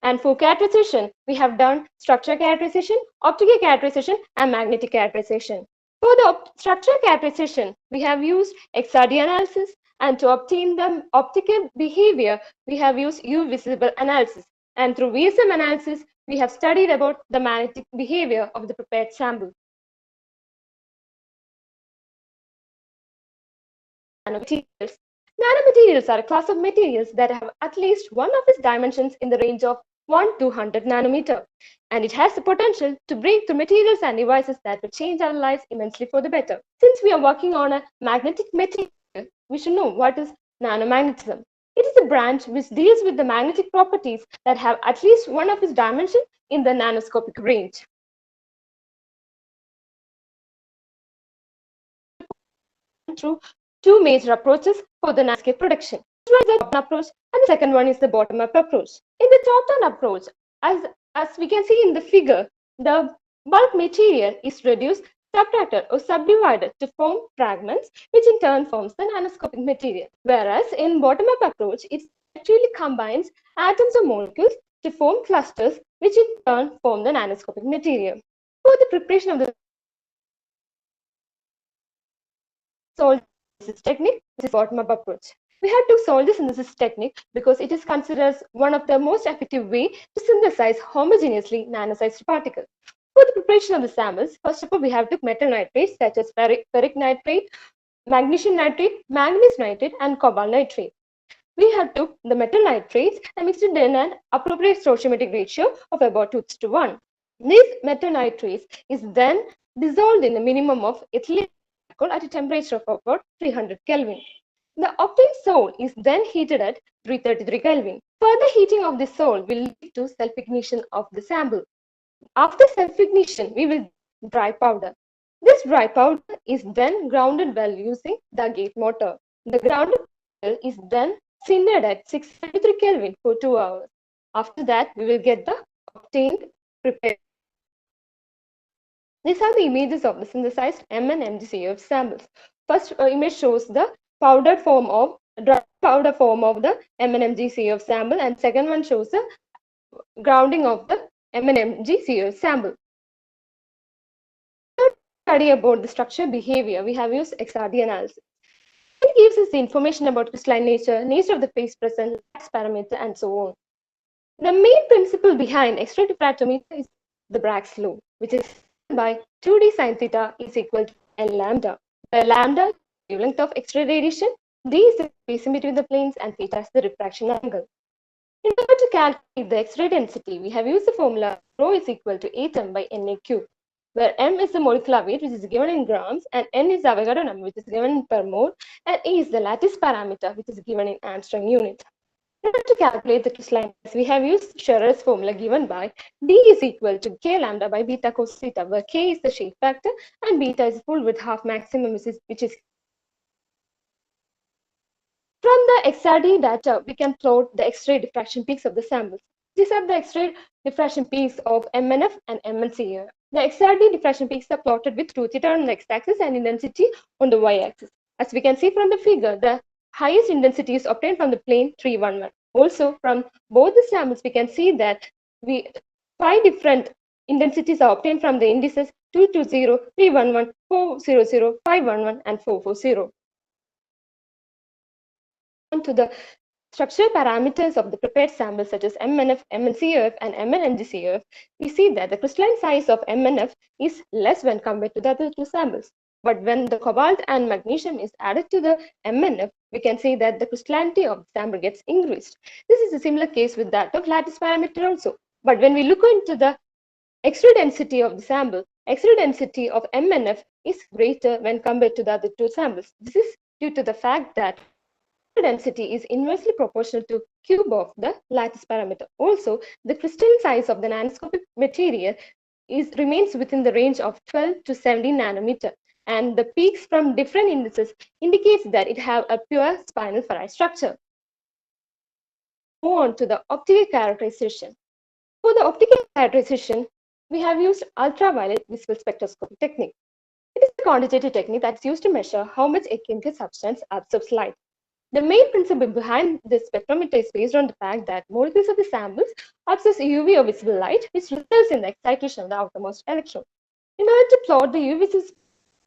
And for characterization, we have done structure characterization, optical characterization, and magnetic characterization. For the structure characterization, we have used XRD analysis, And to obtain the optical behavior, we have used UV visible analysis. And through VSM analysis, we have studied about the magnetic behavior of the prepared sample. Nanomaterials. Nanomaterials are a class of materials that have at least one of its dimensions in the range of 1 to 100 nanometer. And it has the potential to break through materials and devices that will change our lives immensely for the better. Since we are working on a magnetic material, we should know what is nanomagnetism. It is a branch which deals with the magnetic properties that have at least one of its dimensions in the nanoscopic range. Through two major approaches for the nanoscape production. One is the top-down approach, and the second one is the bottom-up approach. In the top-down approach, as we can see in the figure, the bulk material is reduced, subtracted, or subdivided to form fragments, which in turn forms the nanoscopic material. Whereas in bottom-up approach, it actually combines atoms or molecules to form clusters, which in turn form the nanoscopic material. For the preparation of the solve this technique, this is bottom-up approach. We had to solve this synthesis technique because it is considered as one of the most effective way to synthesize homogeneously nano-sized particles. For the preparation of the samples, first of all, we have to metal nitrates such as ferric nitrate, magnesium nitrate, manganese nitrate, and cobalt nitrate. We have took the metal nitrates and mixed it in an appropriate stoichiometric ratio of about 2:1. These metal nitrates is then dissolved in a minimum of ethylene alcohol at a temperature of about 300 Kelvin. The obtained sol is then heated at 333 Kelvin. Further heating of the sol will lead to self-ignition of the sample. After self-ignition, we will dry powder. This dry powder is then grounded while using the gate motor. The grounded powder is then sintered at 633 Kelvin for 2 hours. After that, we will get the obtained prepared. These are the images of the synthesized M and MgCF samples. First image shows the powdered form of dry powder form of the M and MgCF sample, and second one shows the grounding of the M and MgCF sample. Study about the structure behavior, we have used XRD analysis. It gives us the information about crystalline nature, nature of the phase present, lattice parameter, and so on. The main principle behind X-ray diffractometer is the Bragg's law, which is by 2d sin theta is equal to n lambda. The lambda is the wavelength of X-ray radiation, d is the spacing between the planes, and theta is the refraction angle. In order to calculate the X-ray density, we have used the formula rho is equal to 8m by Na cube, where m is the molecular weight, which is given in grams, and n is the Avogadro number, which is given in per mole, and A is the lattice parameter, which is given in Armstrong unit. In order to calculate the crystalline mass, we have used Scherer's formula given by d is equal to k lambda by beta cos theta, where k is the shape factor and beta is full width half maximum, which is from the XRD data, we can plot the X-ray diffraction peaks of the samples. These are the X-ray diffraction peaks of MNF and MNCF. The XRD diffraction peaks are plotted with 2 theta on the x-axis and intensity on the y-axis. As we can see from the figure, the highest intensity is obtained from the plane 311. Also, from both the samples, we can see that 5 different intensities are obtained from the indices 220, 311, 400, 511, and 440. To the structural parameters of the prepared samples such as MNF, MNCF, and MNMGCF, we see that the crystalline size of MNF is less when compared to the other two samples. But when the cobalt and magnesium is added to the MNF, we can see that the crystallinity of the sample gets increased. This is a similar case with that of lattice parameter also. But when we look into the X-ray density of the sample, X-ray density of MNF is greater when compared to the other two samples. This is due to the fact that density is inversely proportional to cube of the lattice parameter. Also, the crystalline size of the nanoscopic material remains within the range of 12 to 17 nanometer, and the peaks from different indices indicates that it have a pure spinel ferrite structure. Move on to the optical characterization. For the optical characterization, we have used ultraviolet visible spectroscopy technique. It is a quantitative technique that's used to measure how much a chemical substance absorbs light. The main principle behind this spectrometer is based on the fact that molecules of the samples absorb UV or visible light, which results in the excitation of the outermost electron. In order to plot the UV,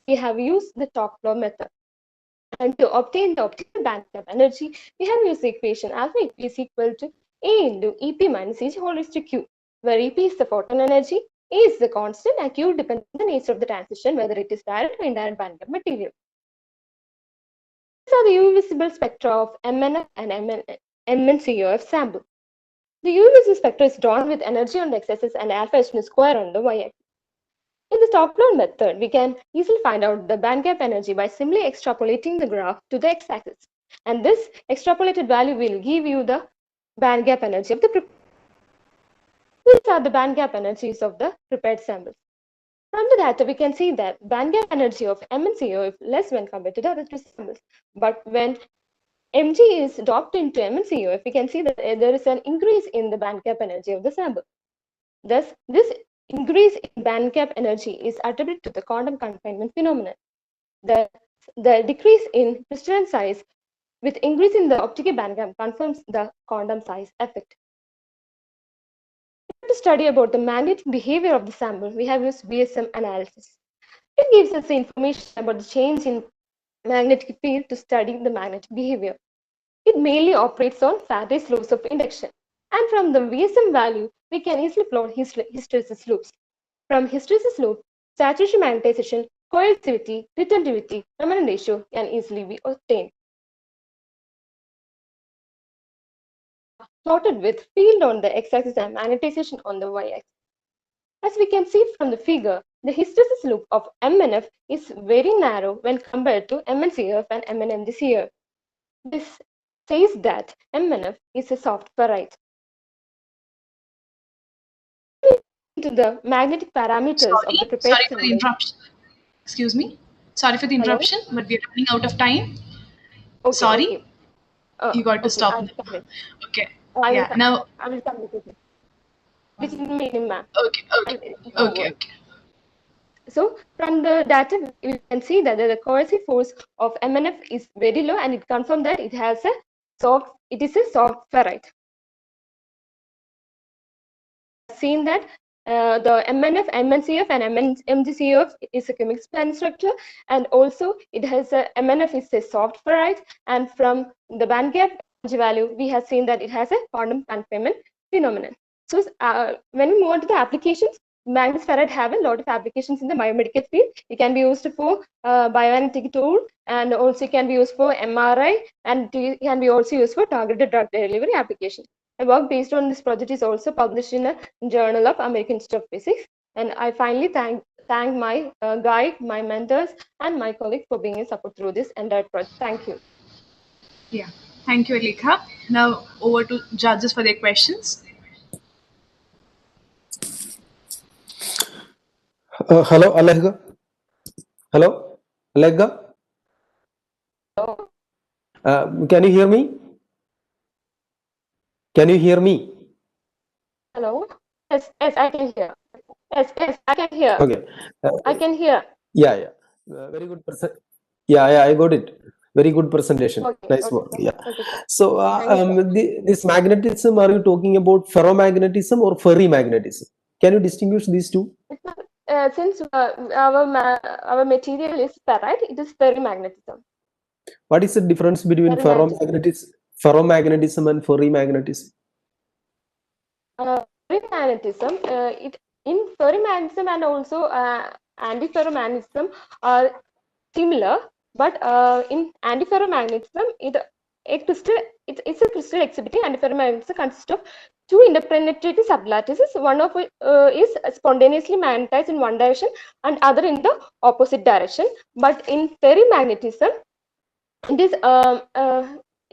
we have used the top plot method. And to obtain the optical bandgap energy, we have used the equation alpha is equal to A into EP minus H whole raised to Q, where EP is the photon energy, A is the constant, and Q depends on the nature of the transition, whether it is direct or indirect bandgap material. These are the UV visible spectra of MNF and MnCoF sample. The UV visible spectra is drawn with energy on the x-axis and alpha H square on the y-axis. In the top-down method, we can easily find out the bandgap energy by simply extrapolating the graph to the x-axis. And this extrapolated value will give you the bandgap energy of the prepared. These are the bandgap energies of the prepared samples. From the data, we can see that bandgap energy of M and CO is less when compared to the other two samples. But when Mg is dropped into M and CO, we can see that there is an increase in the bandgap energy of the sample. Thus, this increase in bandgap energy is attributed to the quantum confinement phenomenon. The decrease in crystalline size with increase in the optical bandgap confirms the quantum size effect. To study about the magnetic behavior of the sample, we have used BSM analysis. It gives us information about the change in magnetic field to study the magnetic behavior. It mainly operates on Faraday's laws of induction. And from the VSM value, we can easily plot hysteresis loops. From hysteresis loop, saturation magnetization, coercivity, retentivity, permanent ratio can easily be obtained. Plotted with field on the x-axis and magnetization on the y-axis. As we can see from the figure, the hysteresis loop of MNF is very narrow when compared to MnCF and MnMgCF. This says that MNF is a soft ferrite. To the magnetic parameters of the prepared Sorry for the sample. interruption. Excuse me. Sorry for the interruption, but we're running out of time. Okay, Sorry. okay. You got to Okay, stop I'll now. come in. Okay. I will Yeah. come. Now. I will come with it. This is the minimum. Okay. Okay. So from the data, you can see that the coercive force of MNF is very low, and it confirms that it is a soft ferrite. Seen that the MNF, MnCF, and MgCF is a chemical span structure, and also it has a MNF is a soft ferrite, and from the bandgap energy value, we have seen that it has a quantum confinement phenomenon. So when we move on to the applications, magnetite ferrite have a lot of applications in the biomedical field. It can be used for bioanalytic tool, and also it can be used for MRI, and it can be also used for targeted drug delivery application. A work based on this project is also published in a Journal of American Institute of Physics. And I finally thank my guide, my mentors, and my colleagues for being in support through this entire project. Thank you. Yeah. Thank you, Alika. Now over to judges for their questions. Hello, Alega. Hello, Alega. Hello. Can you hear me? Can you hear me? Hello. Yes, I can hear. Yes, I can hear. Okay. I can hear. Yeah. Very good Yeah, I got it. Very good presentation. Okay, Nice okay. work. Yeah. Okay, sir. So, Thank you, this magnetism, are you talking about ferromagnetism or ferrimagnetism? Can you distinguish these two? Since our material is ferrite, it is ferrimagnetism. What is the difference between ferromagnetism and ferrimagnetism? Ferrimagnetism, in ferrimagnetism and also antiferromagnetism are similar, but in antiferromagnetism, it's a crystal exhibiting antiferromagnetism consists of two interpenetrating sublattices. One of it is spontaneously magnetized in one direction and other in the opposite direction. But in ferrimagnetism, it is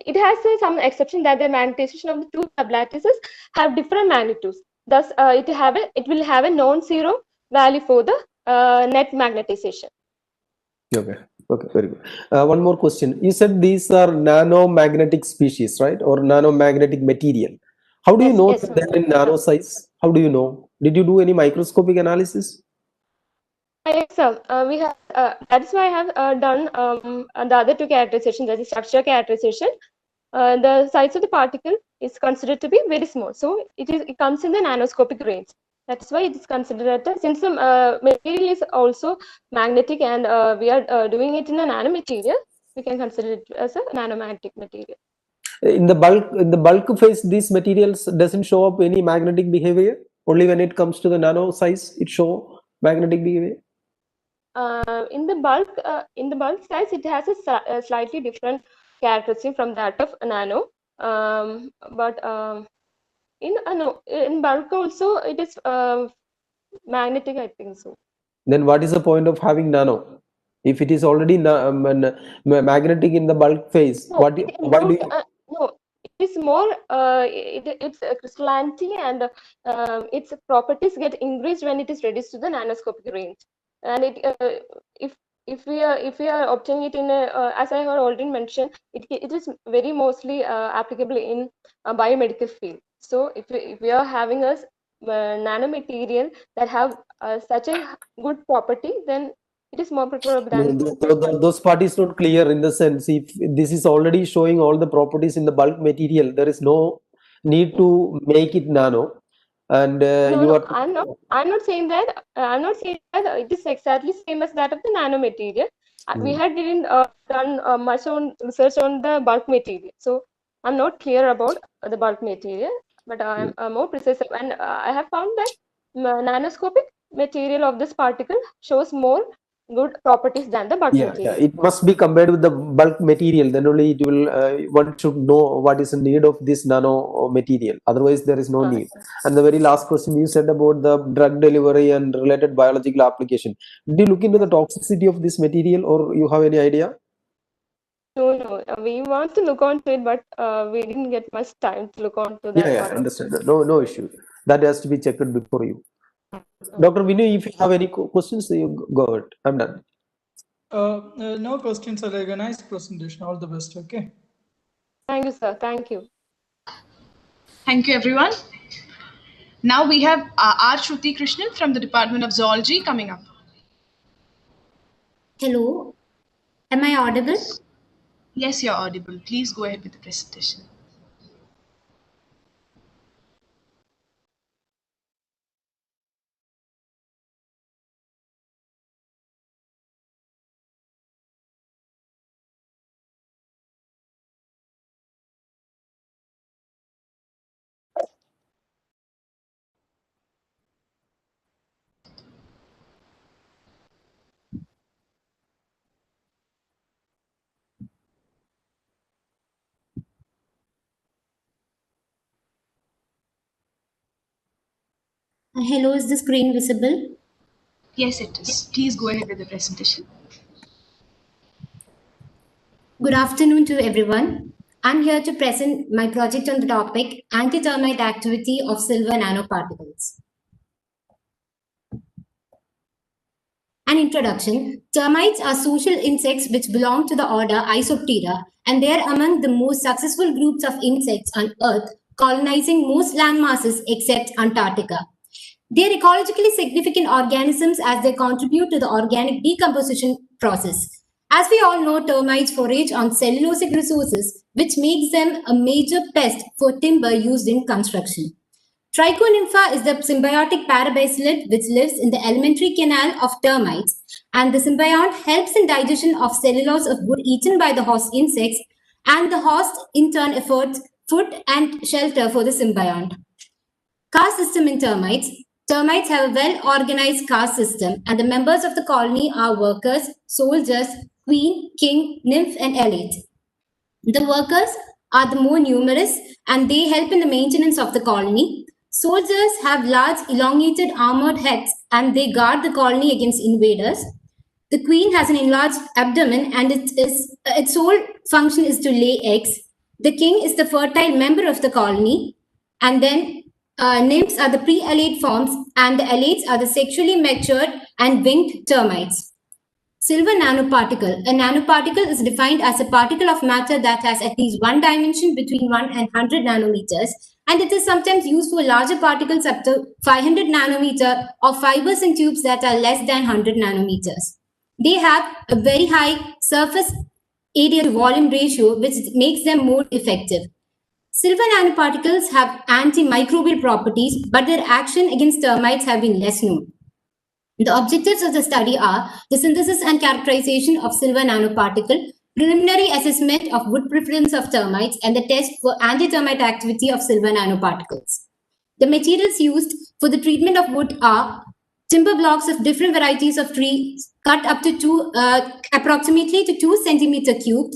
it has some exception that the magnetization of the two sublattices have different magnitudes. Thus, it will have a non-zero value for the net magnetization. Okay, very good. One more question. You said these are nanomagnetic species, right? Or nanomagnetic material. How do you know that they're in nano size? How do you know? Did you do any microscopic analysis? Yes, sir. We have. That's why I have done the other two characterizations, that is structure characterization. The size of the particle is considered to be very small, so it comes in the nanoscopic range. That's why it is considered that since the material is also magnetic and we are doing it in a nanomaterial, we can consider it as a nanomagnetic material. In the bulk phase, these materials doesn't show up any magnetic behavior. Only when it comes to the nano size, it show magnetic behavior. In the bulk size, it has a slightly different characteristic from that of nano. But in bulk also, it is magnetic, I think so. Then what is the point of having nano? If it is already magnetic in the bulk phase, No, why do you? no, it is more. It's a crystallinity and its properties get increased when it is reduced to the nanoscopic range. And if we are obtaining it in a as I have already mentioned, it is very mostly applicable in a biomedical field. So if we are having a nanomaterial that have such a good property, then it is more preferable than Those part is not clear in the sense if this is already showing all the properties in the bulk material, there is no need to make it nano. And you are I'm not saying that. I'm not saying that it is exactly same as that of the nanomaterial. We had didn't done much on research on the bulk material, so I'm not clear about the bulk material. But I'm more precise, and I have found that nanoscopic material of this particle shows more good properties than the bulk material. it must be compared with the bulk material. Then only it will. One should know what is the need of this nano material. Otherwise, there is no need. And the very last question you said about the drug delivery and related biological application. Did you look into the toxicity of this material, or you have any idea? No, we want to look onto it, but we didn't get much time to look onto that Yeah, part. understand. No issue. That has to be checked before you. Dr. Vinay, if you have any questions, you go ahead. I'm done. No questions are organized presentation. All the best. Okay. Thank you, sir. Thank you. Thank you, everyone. Now we have R. Shruti Krishnan from the Department of Zoology coming up. Hello, am I audible? Yes, you're audible. Please go ahead with the presentation. Hello, is the screen visible? Yes, it is. Please go ahead with the presentation. Good afternoon to everyone. I'm here to present my project on the topic anti-termite activity of silver nanoparticles. An introduction. Termites are social insects which belong to the order Isoptera, and they are among the most successful groups of insects on Earth, colonizing most land masses except Antarctica. They are ecologically significant organisms as they contribute to the organic decomposition process. As we all know, termites forage on cellulosic resources, which makes them a major pest for timber used in construction. Trichonympha is the symbiotic parabacillid which lives in the alimentary canal of termites, and the symbiont helps in digestion of cellulose of wood eaten by the host insects, and the host in turn affords food and shelter for the symbiont. Caste system in termites. Termites have a well-organized caste system, and the members of the colony are workers, soldiers, queen, king, nymph, and elite. The workers are the more numerous, and they help in the maintenance of the colony. Soldiers have large, elongated armored heads, and they guard the colony against invaders. The queen has an enlarged abdomen, and its sole function is to lay eggs. The king is the fertile member of the colony, and then nymphs are the pre-alate forms, and the alates are the sexually matured and winged termites. Silver nanoparticle. A nanoparticle is defined as a particle of matter that has at least one dimension between 1 and 100 nanometers, and it is sometimes used for larger particles up to 500 nanometer or fibers and tubes that are less than 100 nanometers. They have a very high surface area to volume ratio, which makes them more effective. Silver nanoparticles have antimicrobial properties, but their action against termites have been less known. The objectives of the study are the synthesis and characterization of silver nanoparticle, preliminary assessment of wood preference of termites, and the test for anti-termite activity of silver nanoparticles. The materials used for the treatment of wood are timber blocks of different varieties of trees cut up to approximately to 2 centimeter cubed,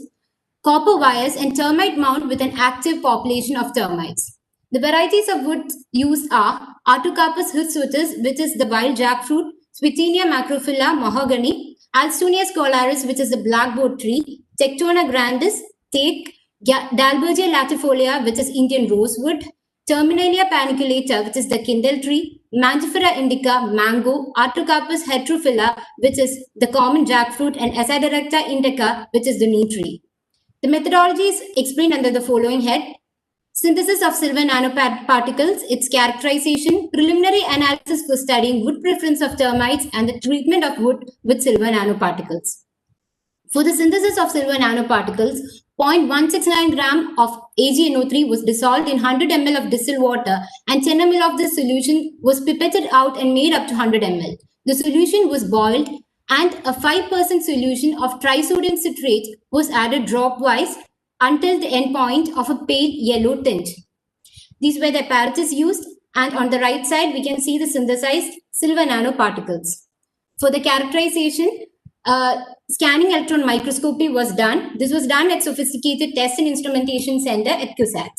copper wires, and termite mound with an active population of termites. The varieties of wood used are Artocarpus hirsutus, which is the wild jackfruit, Swithinia macrophylla, mahogany, Alstonia scolaris, which is the blackboard tree, Tectona grandis, teak, Dalbergia latifolia, which is Indian rosewood, Terminalia paniculata, which is the kindle tree, Mangifera indica, mango, Artocarpus heterophylla, which is the common jackfruit, and Acidirecta indica, which is the neem tree. The methodology is explained under the following head: synthesis of silver nanoparticles, its characterization, preliminary analysis for studying wood preference of termites, and the treatment of wood with silver nanoparticles. For the synthesis of silver nanoparticles, 0.169 gram of AgNO3 was dissolved in 100 ml of distilled water, and 10 ml of this solution was pipetted out and made up to 100 ml. The solution was boiled, and a 5% solution of trisodium citrate was added dropwise until the end point of a pale yellow tint. These were the apparatus used, and on the right side we can see the synthesized silver nanoparticles. For the characterization, scanning electron microscopy was done. This was done at sophisticated test and instrumentation center at CUSAT.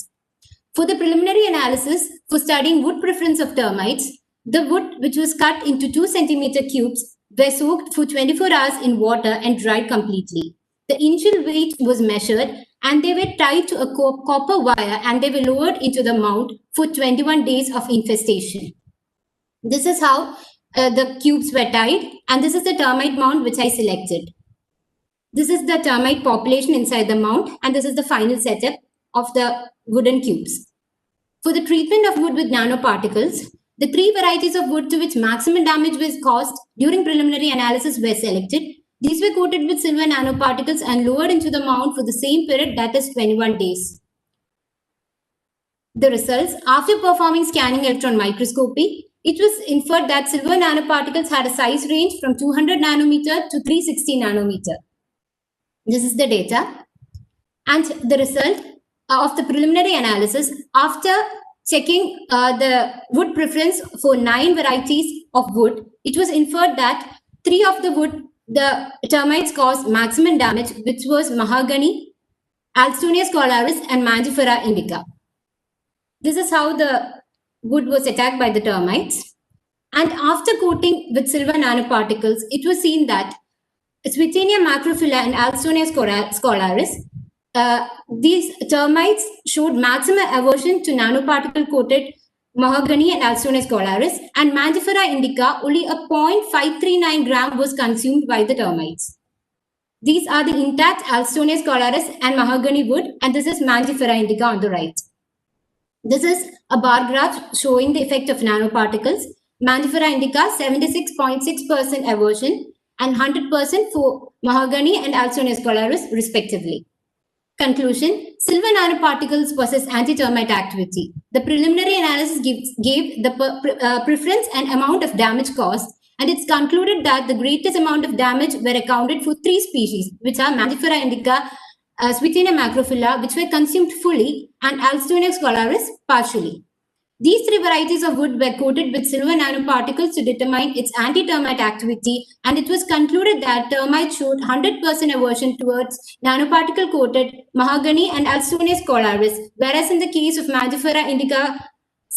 For the preliminary analysis for studying wood preference of termites, the wood, which was cut into 2 centimeter cubes, were soaked for 24 hours in water and dried completely. The initial weight was measured, and they were tied to a copper wire, and they were lowered into the mound for 21 days of infestation. This is how the cubes were tied, and this is the termite mound which I selected. This is the termite population inside the mound, and this is the final setup of the wooden cubes. For the treatment of wood with nanoparticles, the 3 varieties of wood to which maximum damage was caused during preliminary analysis were selected. These were coated with silver nanoparticles and lowered into the mound for the same period, that is 21 days. The results: after performing scanning electron microscopy, it was inferred that silver nanoparticles had a size range from 200 nanometer to 360 nanometer. This is the data. And the result of the preliminary analysis, after checking the wood preference for 9 varieties of wood, it was inferred that 3 of the wood, the termites caused maximum damage, which was mahogany, Alstonia scolaris, and Mangifera indica. This is how the wood was attacked by the termites. And after coating with silver nanoparticles, it was seen that Swithinia macrophylla and Alstonia scolaris, these termites showed maximum aversion to nanoparticle coated mahogany and Alstonia scolaris, and Mangifera indica, only a 0.539 gram was consumed by the termites. These are the intact Alstonia scolaris and mahogany wood, and this is Mangifera indica on the right. This is a bar graph showing the effect of nanoparticles. Mangifera indica 76.6% aversion and 100% for mahogany and Alstonia scolaris respectively. Conclusion: silver nanoparticles possess anti-termite activity. The preliminary analysis gave the preference and amount of damage caused, and it's concluded that the greatest amount of damage were accounted for 3 species, which are Mangifera indica, Swithinia macrophylla, which were consumed fully, and Alstonia scolaris partially. These 3 varieties of wood were coated with silver nanoparticles to determine its anti-termite activity, and it was concluded that termites showed 100% aversion towards nanoparticle-coated mahogany and Alstonia scolaris, whereas in the case of Mangifera indica,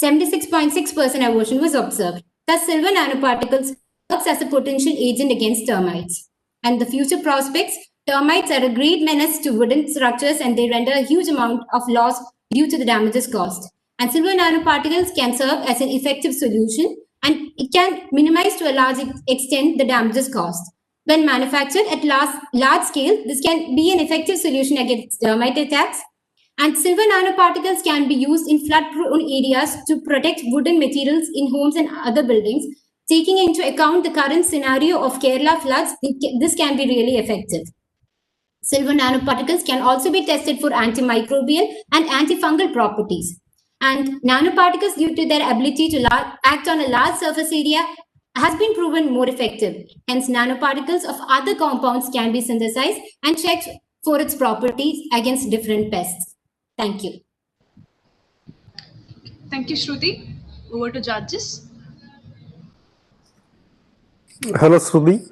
76.6% aversion was observed. Thus, silver nanoparticles works as a potential agent against termites. And the future prospects: termites are a great menace to wooden structures, and they render a huge amount of loss due to the damages caused. And silver nanoparticles can serve as an effective solution, and it can minimize to a large extent the damages caused. When manufactured at large scale, this can be an effective solution against termite attacks. And silver nanoparticles can be used in flood-prone areas to protect wooden materials in homes and other buildings. Taking into account the current scenario of Kerala floods, this can be really effective. Silver nanoparticles can also be tested for antimicrobial and antifungal properties. And nanoparticles, due to their ability to act on a large surface area, has been proven more effective. Hence, nanoparticles of other compounds can be synthesized and checked for its properties against different pests. Thank you. Thank you, Shruti. Over to judges. Hello, Shruti.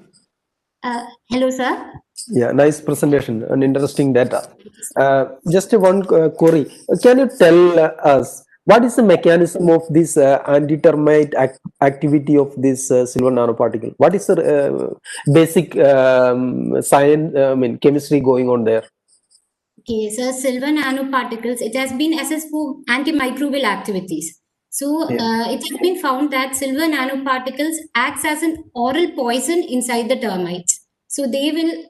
Hello, sir. Yeah, nice presentation and interesting data. Just one query. Can you tell us what is the mechanism of this anti-termite activity of this silver nanoparticle? What is the basic science, chemistry going on there? Okay, so silver nanoparticles, it has been assessed for antimicrobial activities. So Yeah. it has been found that silver nanoparticles acts as an oral poison inside the termites. So they will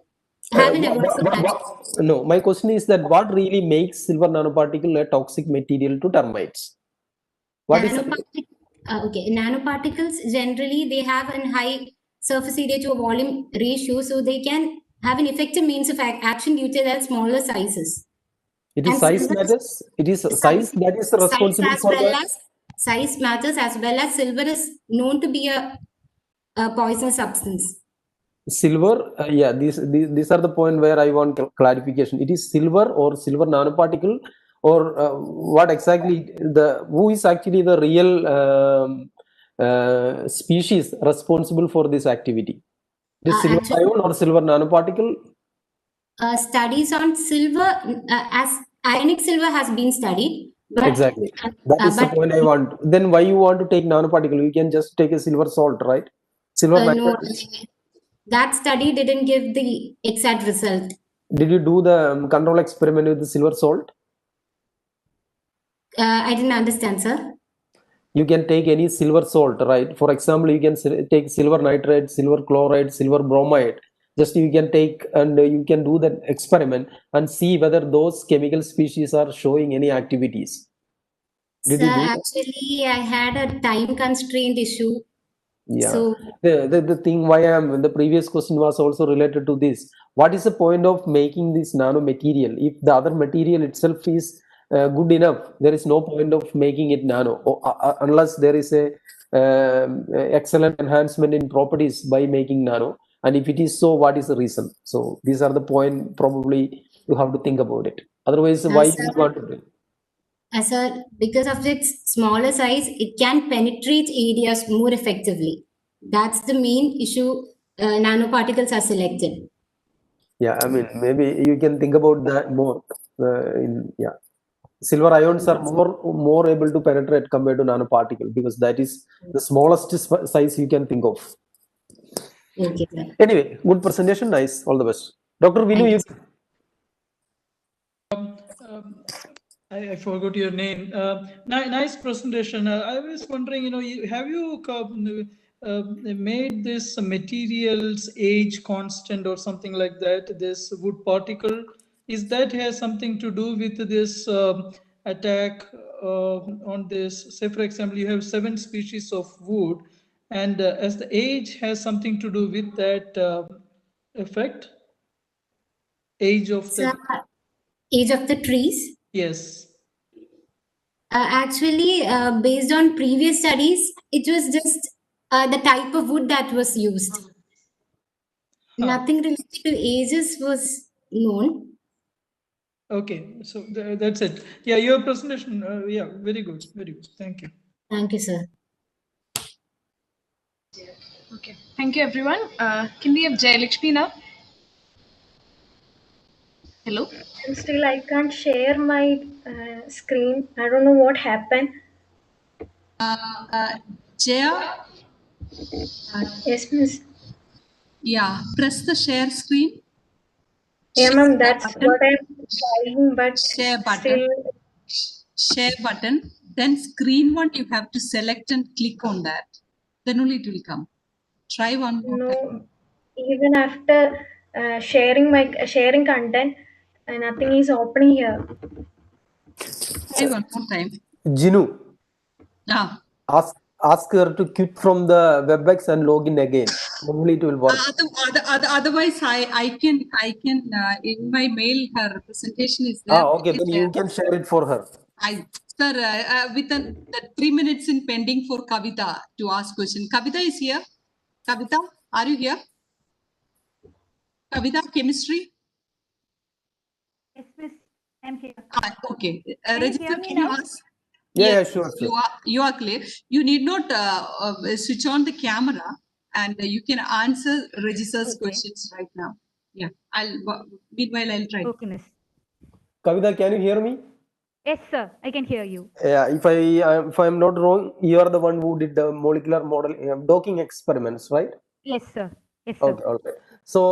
have an aversive action. No, my question is that what really makes silver nanoparticle a toxic material to termites? What is Nanoparticles generally they have a high surface area to volume ratio, so they can have an effective means of action due to their smaller sizes. It is And size silver matters. It is size that is responsible as for well the as size matters, as well as silver is known to be a poisonous substance. silver. Yeah, these are the point where I want clarification. It is silver or silver nanoparticle, or what exactly who is actually the real species responsible for this activity? It is silver Actually, ion or silver nanoparticle? studies on silver as ionic silver has been studied, but Exactly. That is the point I want. Then why you want to take nanoparticle? You can just take a silver salt, right? Silver no, nitrate. that study didn't give the exact result. Did you do the control experiment with the silver salt? I didn't understand, sir. You can take any silver salt, right? For example, you can take silver nitrate, silver chloride, silver bromide. Just you can take and you can do that experiment and see whether those chemical species are showing any activities. Did Sir, you do that? actually, I had a time constraint issue. Yeah. So The thing why the previous question was also related to this. What is the point of making this nano material? If the other material itself is good enough, there is no point of making it nano unless there is a excellent enhancement in properties by making nano. And if it is so, what is the reason? So these are the point probably you have to think about it. Otherwise, why do you want to do it? because of its smaller size, it can penetrate areas more effectively. That's the main issue nanoparticles are selected. Yeah, I mean, maybe you can think about that more. Silver ions are more able to penetrate compared to nanoparticle because that is the smallest size you can think of. Okay, sir. Anyway, good presentation, nice. All the best, Dr. Vinu. You I forgot your name. Nice presentation. I was wondering, have you made this materials age constant or something like that? This wood particle, is that has something to do with this attack on this? Say, for example, you have 7 species of wood, and as the age has something to do with that effect, age of So, the age of the trees? yes. Actually, based on previous studies, it was just the type of wood that was used. Nothing related to ages was known. Okay, so that's it. Yeah, your presentation, yeah, very good, very good. Thank you. Thank you, sir. Okay. Thank you, everyone. Can we have Jayalakshmi now? Hello? And still I can't share my screen. I don't know what happened. Jaya, Yes, miss. yeah, press the share screen. Yeah, Share ma'am, that's button. what I'm trying, but Share button. still, Share button. Then screen one, you have to select and click on that. Then only it will come. Try one more time. no, even after sharing content, nothing is opening here. Try one more time. Jinu, Ah. ask her to quit from the WebEx and log in again. Probably it will work. Otherwise, I can in my mail her presentation is there. Okay, then you can share it for her. Sir, with the 3 minutes in pending for Kavita to ask question. Kavita is here. Kavita, are you here? Kavita, chemistry. I'm here. Okay. Can you hear Rajita, me can you now? ask? Yeah, Yes, sure, you sure. are clear. You need not switch on the camera, and you can answer Regisa's Okay. questions right now. Yeah, meanwhile I'll try. Okay, miss. Kavita, can you hear me? Yes, sir. I can hear you. Yeah, if I'm not wrong, you are the one who did the molecular model docking experiments, right? Yes, sir. Yes, sir. Okay, all right. So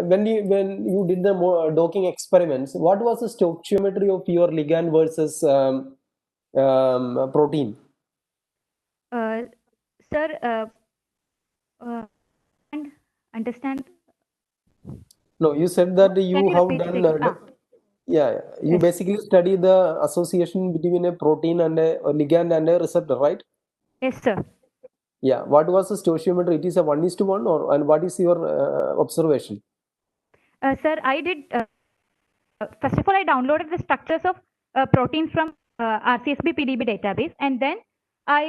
when you did the docking experiments, what was the stoichiometry of your ligand versus protein? Sir, and understand. No, you said that Can you you have repeat done. it? Yeah, you Yes. basically study the association between a protein and a ligand and a receptor, right? Yes, sir. Yeah. What was the stoichiometry? It is a 1:1, or and what is your observation? Sir, I did. First of all, I downloaded the structures of proteins from RCSB PDB database, and then I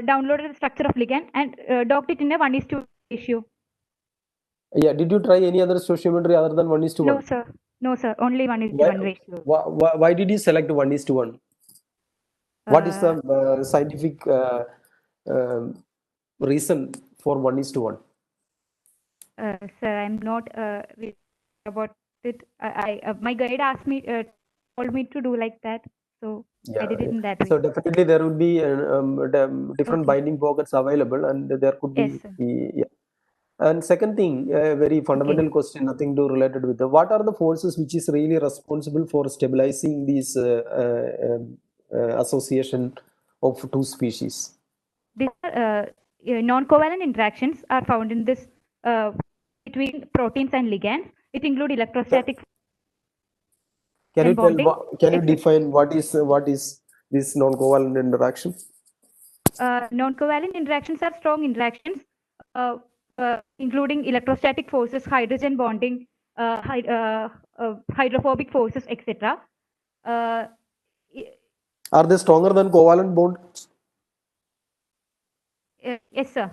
downloaded the structure of ligand and docked it in a 1:2 ratio. Yeah. Did you try any other stoichiometry other than 1:1? No, sir. No, sir. Only 1:1 Why, ratio. why did you select 1:1? What is the scientific reason for 1:1? Sir, I'm not really about it. My guide asked me, told me to do like that, so I Yeah, did it yeah. in that way. So definitely there will be different Okay. binding pockets available, and there could Yes, be sir. yeah. And second thing, a very fundamental question, nothing to related with what are the forces which is really responsible for stabilizing these association of two species? These non-covalent interactions are found in this between proteins and ligands. It includes electrostatic Can you and tell? bonding, Can you etc. define what is this non-covalent interaction? Non-covalent interactions are strong interactions, including electrostatic forces, hydrogen bonding, hydrophobic forces, etc. Are they stronger than covalent bonds? Yes, sir.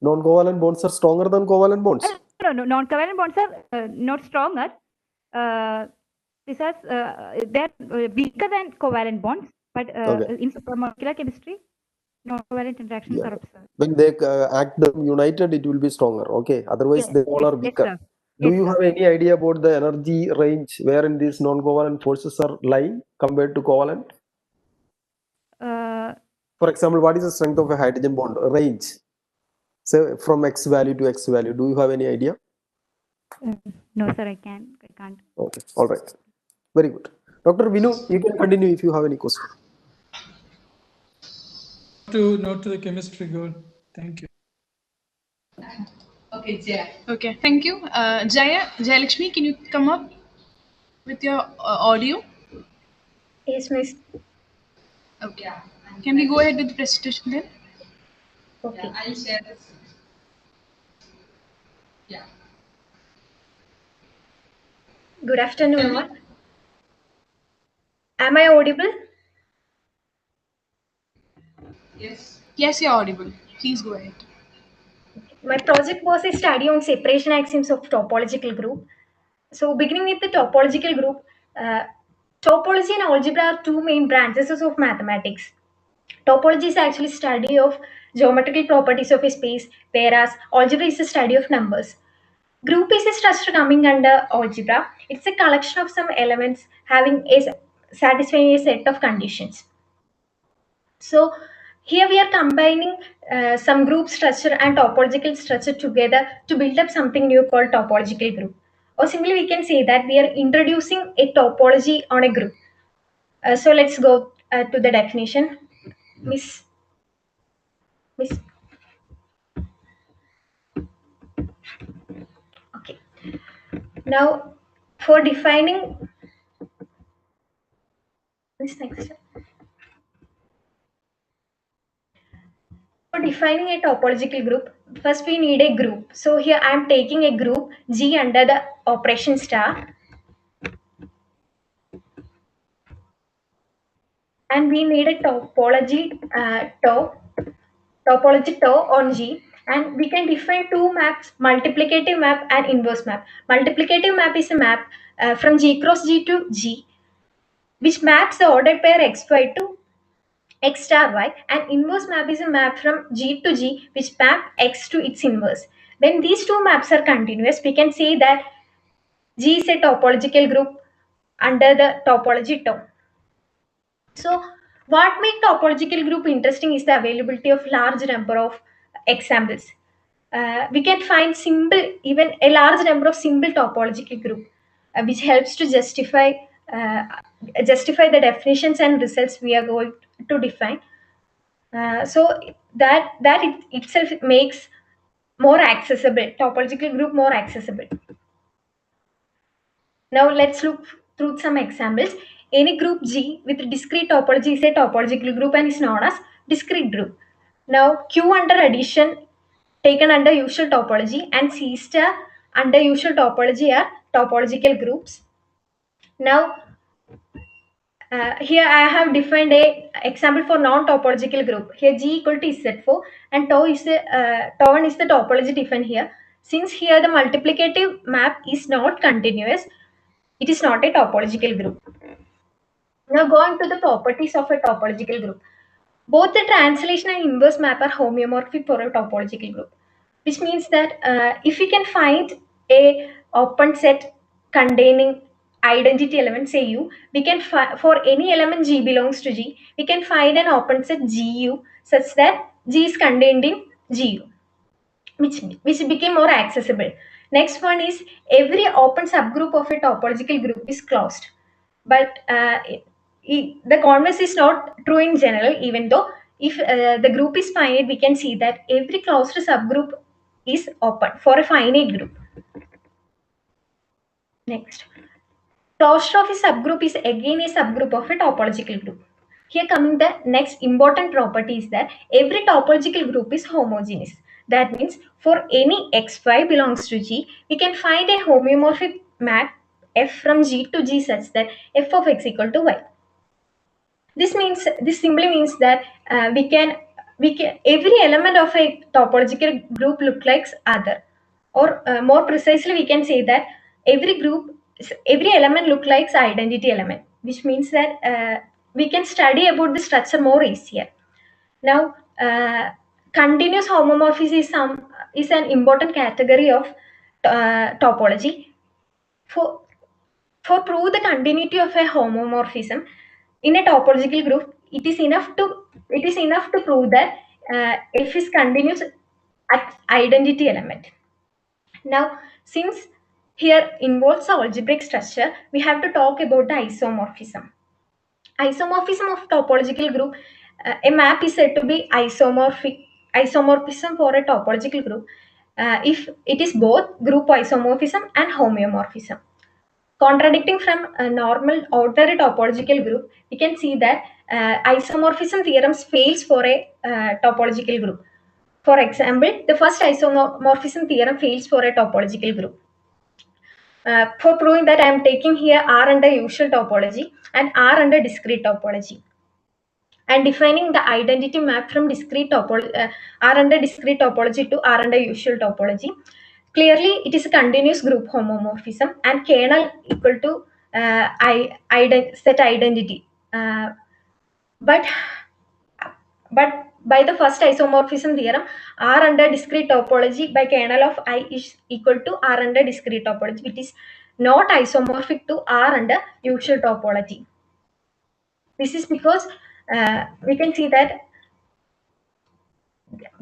Non-covalent bonds are stronger than covalent bonds. No, non-covalent bonds are not stronger. These are they're weaker than covalent bonds, but Okay. in molecular chemistry, non-covalent interactions Yeah. are observed. When they act them united, it will be stronger. Okay. Otherwise, Yes, they all are yes, weaker. sir. Do Yes, you sir. have any idea about the energy range wherein these non-covalent forces are lying compared to covalent? For example, what is the strength of a hydrogen bond range? Say from X value to X value. Do you have any idea? No, sir, I can't. Okay. All right. Very good. Dr. Vinu, you can continue if you have any question. Not to the chemistry girl. Thank you. Okay, Jaya. Okay, thank you. Jayalakshmi, can you come up with your audio? Yes, miss. Okay. Can we go ahead with the presentation then? Okay. I'll share this. Yeah. Good afternoon, all. Am I audible? Yes. Yes, you're audible. Please go ahead. My project was a study on separation axioms of topological group. So, beginning with the topological group, topology and algebra are two main branches of mathematics. Topology is actually study of geometrical properties of a space, whereas algebra is a study of numbers. Group is a structure coming under algebra. It's a collection of some elements having a satisfying a set of conditions. So here we are combining some group structure and topological structure together to build up something new called topological group. Or simply we can say that we are introducing a topology on a group. So let's go to the definition. Miss. Okay. Now for defining this next. For defining a topological group, first we need a group. So here I am taking a group G under the operation star, and we need a topology topology tau on G. And we can define two maps, multiplicative map and inverse map. Multiplicative map is a map from G cross G to G, which maps the ordered pair xy to x star y, and inverse map is a map from G to G which map x to its inverse. When these two maps are continuous, we can say that G is a topological group under the topology term. So what makes topological group interesting is the availability of large number of examples. We can find even a large number of simple topological group, which helps to uh, justify the definitions and results we are going to define. So that itself makes more accessible topological group more accessible. Now let's look through some examples. Any group G with discrete topology is a topological group and is known as discrete group. Now Q under addition taken under usual topology and C star under usual topology are topological groups. Now here I have defined a example for non-topological group. Here G equal to Z4 and tau1 is the topology defined here. Since here the multiplicative map is not continuous, it is not a topological group. Now going to the properties of a topological group. Both the translation and inverse map are homeomorphic for a topological group, which means that if we can find a open set containing identity element, say U, we can for any element G belongs to G, we can find an open set GU such that G is contained in GU, which became more accessible. Next one is every open subgroup of a topological group is closed, but the converse is not true in general. Even though if the group is finite, we can see that every closed subgroup is open for a finite group. Next, closure of a subgroup is again a subgroup of a topological group. Here coming the next important property is that every topological group is homogeneous. That means for any xy belongs to G, we can find a homeomorphic map f from G to G such that f of x equal to y. This simply means that we can every element of a topological group look like other, or more precisely we can say that every element look like identity element, which means that we can study about the structure more easier. Now continuous homomorphism is an important category of topology. For prove the continuity of a homomorphism in a topological group, it is enough to prove that f is continuous at identity element. Now, since here involves algebraic structure, we have to talk about the isomorphism. Isomorphism of topological group. A map is said to be isomorphism for a topological group if it is both group isomorphism and homeomorphism. Contradicting from a normal ordinary topological group, we can see that isomorphism theorems fails for a topological group. For example, the first isomorphism theorem fails for a topological group. For proving that, I am taking here R under usual topology and R under discrete topology, and defining the identity map from R under discrete topology to R under usual topology. Clearly, it is a continuous group homomorphism and kernel equal to set identity. But by the first isomorphism theorem, R under discrete topology by kernel of I is equal to R under discrete topology, which is not isomorphic to R under usual topology. This is because we can see that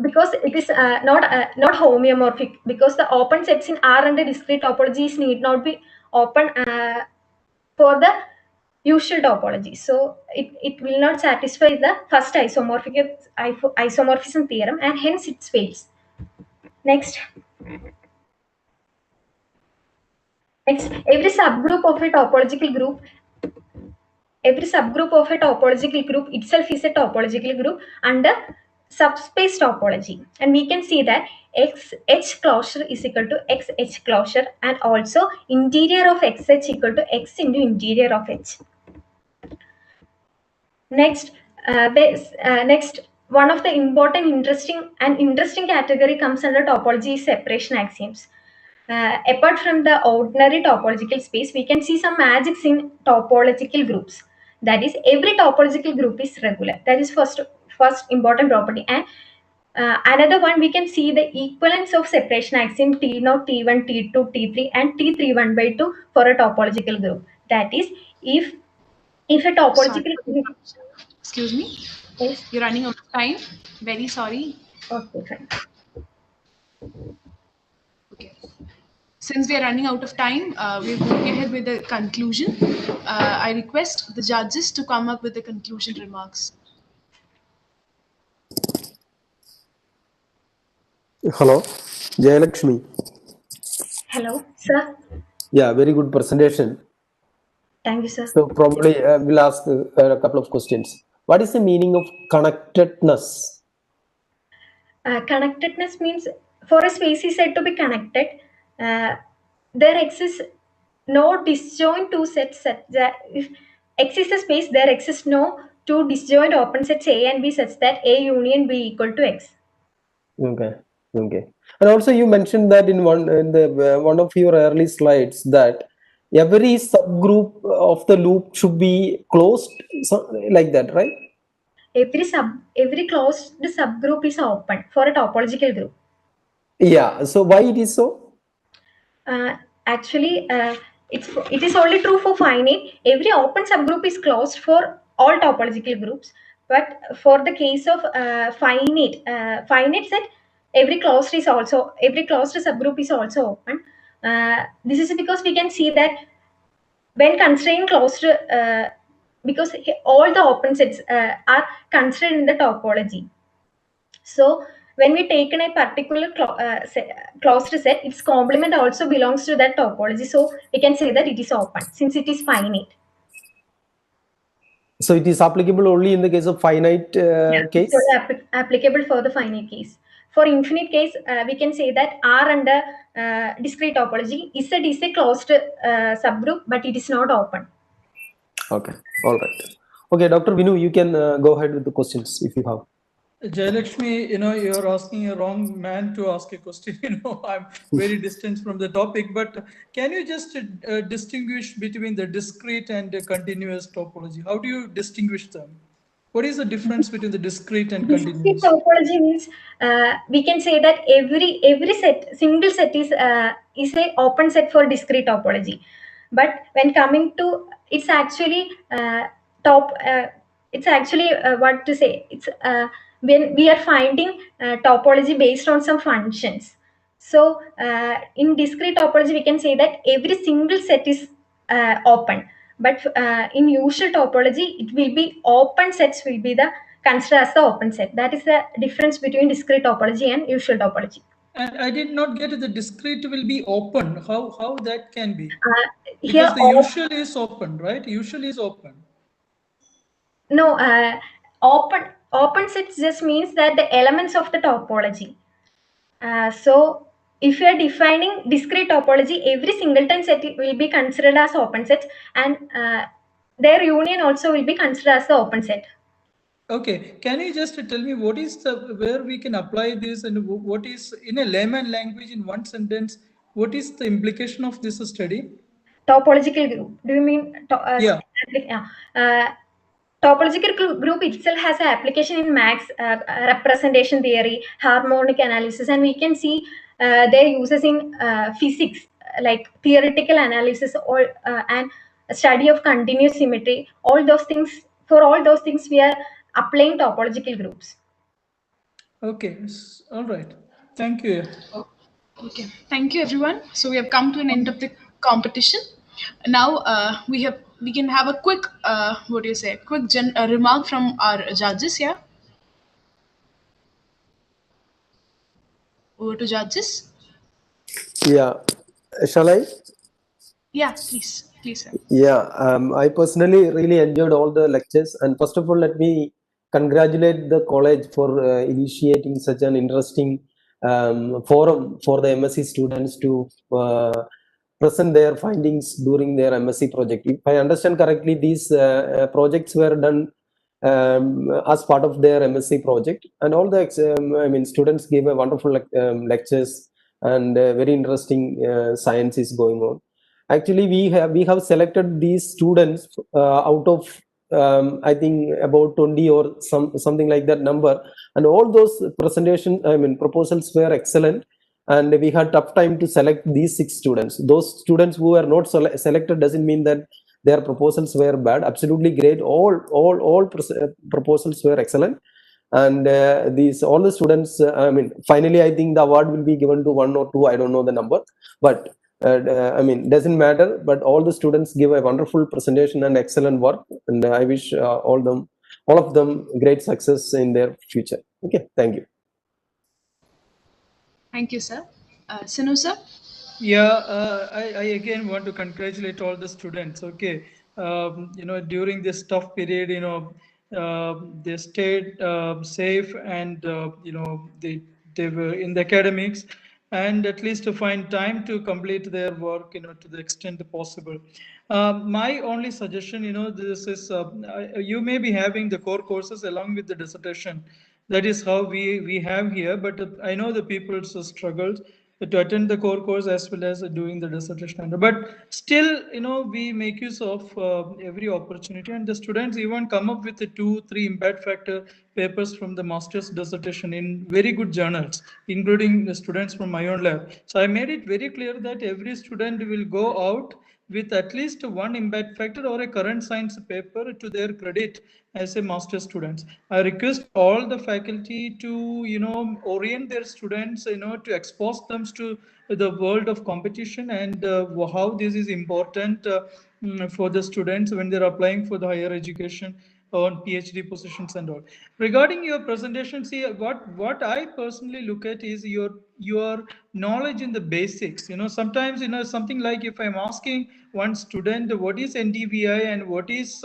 because it is not homeomorphic, because the open sets in R under discrete topologies need not be open for the usual topology. So it will not satisfy the first isomorphism theorem, and hence it fails. Next, every subgroup of a topological group itself is a topological group under subspace topology, and we can see that H closure is equal to H closure, and also interior of XH equal to X into interior of H. Next, one of the important interesting category comes under topology is separation axioms. Apart from the ordinary topological space, we can see some magics in topological groups. That is, every topological group is regular. That is first important property. And another one, we can see the equivalence of separation axiom T0, T1, T2, T3, and T3 by 2 for a topological group. That is, if a Sorry. topological group, Excuse me. yes, You're running out of time. Very sorry. okay, fine. Okay. Since we are running out of time, we're going ahead with the conclusion. I request the judges to come up with the conclusion remarks. Hello, Jayalakshmi. Hello, sir. Yeah, very good presentation. Thank you, sir. So probably we'll ask a couple of questions. What is the meaning of connectedness? Connectedness means for a space is said to be connected. There exists no disjoint two sets. That if X is a space, there exists no two disjoint open sets A and B such that A union B equal to X. Okay, okay. And also you mentioned that in one of your early slides that every subgroup of the loop should be closed, like that, right? Every closed subgroup is open for a topological group. Yeah. So why it is so? Actually, it is only true for finite. Every open subgroup is closed for all topological groups, but for the case of finite set, every closed subgroup is also open. This is because we can see that when considering closed, because all the open sets are considered in the topology. So when we take in a particular closed set, its complement also belongs to that topology. So we can say that it is open since it is finite. So it is applicable only in the case of finite Yeah, it's case? only applicable for the finite case. For infinite case, we can say that R under discrete topology Z is a closed subgroup, but it is not open. Okay, all right. Okay, Dr. Vinu, you can go ahead with the questions if you have. Jayalakshmi, you're asking a wrong man to ask a question. I'm very distant from the topic, but can you just distinguish between the discrete and the continuous topology? How do you distinguish them? What is the difference between the discrete and Discrete continuous? topology means we can say that every single set is a open set for discrete topology. But when coming to it's actually top it's actually what to say it's when we are finding topology based on some functions. So in discrete topology we can say that every single set is open, but in usual topology it will be open sets will be the considered as the open set. That is the difference between discrete topology and usual topology. And I did not get the discrete will be open. How that can be? Here Because the usual is open, right? Usual is open. No, open sets just means that the elements of the topology. So if you are defining discrete topology, every singleton set will be considered as open sets, and their union also will be considered as the open set. Okay, can you just tell me what is where we can apply this, and what is in a layman language in one sentence? What is the implication of this study? Topological group. Do you mean Yeah. yeah. Topological group itself has an application in max representation theory, harmonic analysis, and we can see their uses in physics, like theoretical analysis or and study of continuous symmetry. All those things, for all those things, we are applying topological groups. Okay, all right. Thank you. Okay, thank you everyone. So we have come to an end of the competition. Now we can have a quick what do you say? Quick remark from our judges. Yeah, over to judges. Yeah, shall I? Yeah, please, sir. Yeah, I personally really enjoyed all the lectures. And first of all, let me congratulate the college for initiating such an interesting forum for the MSc students to present their findings during their MSc project. If I understand correctly, these projects were done as part of their MSc project, and all the students gave a wonderful lectures, and very interesting science is going on. Actually, we have selected these students out of I think about 20 or something like that number, and all those proposals were excellent, and we had tough time to select these 6 students. Those students who were not selected doesn't mean that their proposals were bad. Absolutely great. All proposals were excellent, and these all the students. Finally, I think the award will be given to 1 or 2. I don't know the number, but doesn't matter. But all the students give a wonderful presentation and excellent work, and I wish all of them great success in their future. Okay, thank you. Thank you, sir. Sinu, sir? Yeah, I again want to congratulate all the students. Okay, during this tough period, they stayed safe, and they were in the academics, and at least to find time to complete their work, to the extent possible. My only suggestion, this is you may be having the core courses along with the dissertation. That is how we have here, but I know the people's struggles to attend the core course as well as doing the dissertation. But still, we make use of every opportunity, and the students even come up with the 2-3 impact factor papers from the master's dissertation in very good journals, including the students from my own lab. So I made it very clear that every student will go out with at least one impact factor or a current science paper to their credit as a master students. I request all the faculty to, orient their students, to expose them to the world of competition, and how this is important for the students when they're applying for the higher education on PhD positions and all. Regarding your presentation, see what I personally look at is your knowledge in the basics. Sometimes something like if I'm asking one student what is NDVI and what is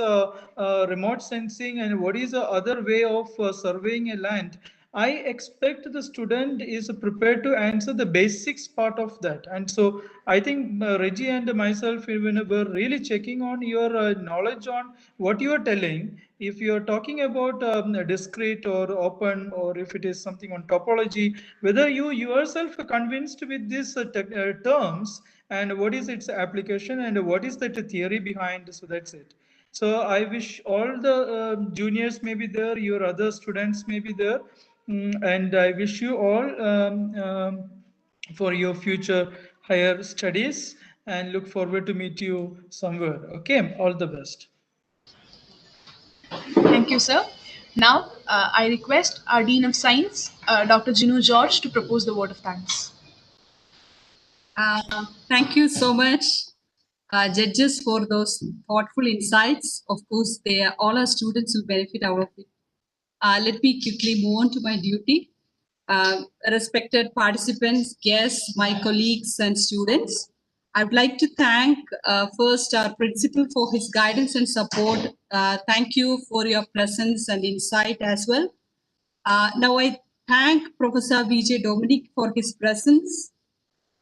remote sensing and what is the other way of surveying a land, I expect the student is prepared to answer the basics part of that. And so I think Reggie and myself even were really checking on your knowledge on what you are telling. If you are talking about discrete or open, or if it is something on topology, whether you yourself are convinced with these terms and what is its application and what is that theory behind. So that's it. So I wish all the juniors may be there, your other students may be there, and I wish you all for your future higher studies, and look forward to meet you somewhere. Okay, all the best. Thank you, sir. Now, I request our Dean of Science, Dr. Ginu George, to propose the word of thanks. Thank you so much, judges, for those thoughtful insights. Of course, all our students will benefit out of it. Let me quickly move on to my duty. Respected participants, guests, my colleagues, and students, I would like to thank first our principal for his guidance and support. Thank you for your presence and insight as well. Now I thank Professor Vijay Dominic for his presence.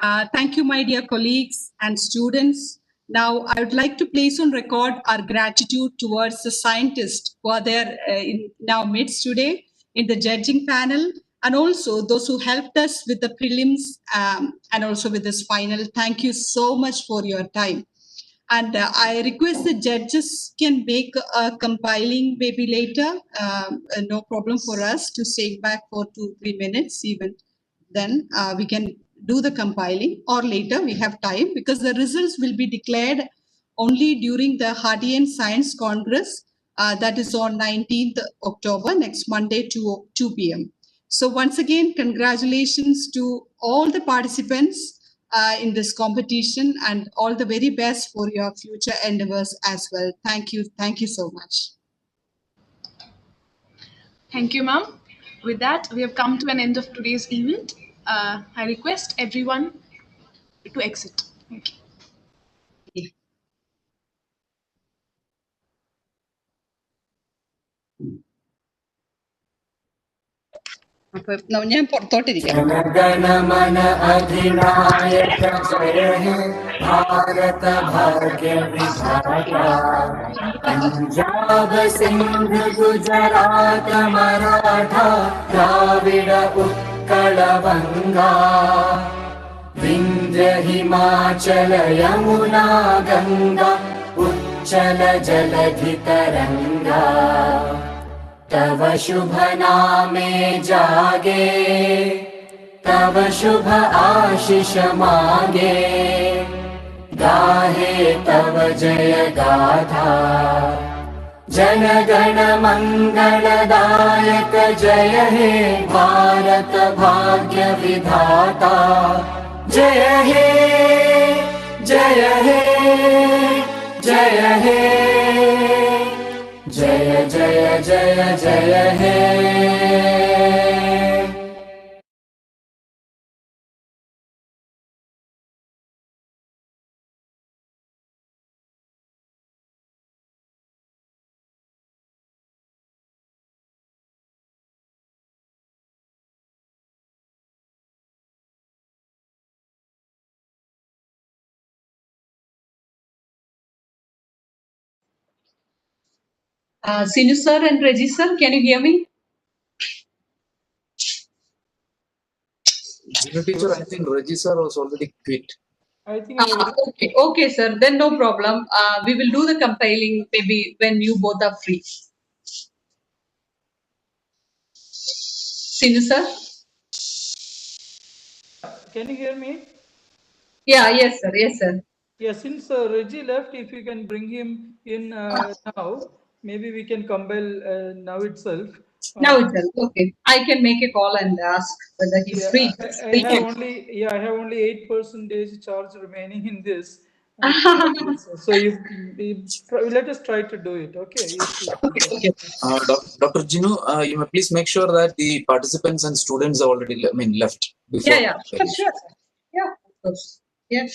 Thank you, my dear colleagues and students. Now, I would like to place on record our gratitude towards the scientists who are there in our midst today in the judging panel, and also those who helped us with the prelims and also with this final. Thank you so much for your time. And I request the judges can make a compiling maybe later. No problem for us to stay back for 2-3 minutes. Even then we can do the compiling, or later we have time, because the results will be declared only during the Hardian Science Congress that is on 19th October, next Monday, 2 p.m. So once again, congratulations to all the participants in this competition, and all the very best for your future endeavors as well. Thank you. Thank you so much. Thank you, ma'am. With that, we have come to an end of today's event. I request everyone to exit. Thank you. അപ്പൊ ഞാൻ പുറത്തോട്ടിരിക്കാം. जनगणमन अधिनायक जय हे भारत भाग्य विधाता पंजाब सिंध गुजरात मराठा द्राविड उत्कल बंगा विंध्य हिमाचल यमुना गंगा उच्चल जलधि तरंगा तव शुभ नामे जागे तव शुभ आशीष मागे गाहे तव जय गाथा जन गण मंगलदायक जय हे भारत भाग्य विधाता जय हे जय हे जय हे जय जय जय जय हे Sinu sir and Reggie sir, can you hear me? Junior teacher, I think Reggie sir was already quit. I think he already. Okay, sir. Then no problem. We will do the compiling maybe when you both are free. Sinu sir? Can you hear me? Yeah, yes, sir. Yes, sir. Yeah, since Reggie left, if you can bring him in now, maybe we can compile now itself. Now itself. Okay. I can make a call and ask whether he's Yeah, free. I have only 8% charge remaining in this. So let us try to do it. Okay. Okay. Dr. Jinu, you may please make sure that the participants and students are already left before. Yeah. Sure. Yeah, of course. Yes.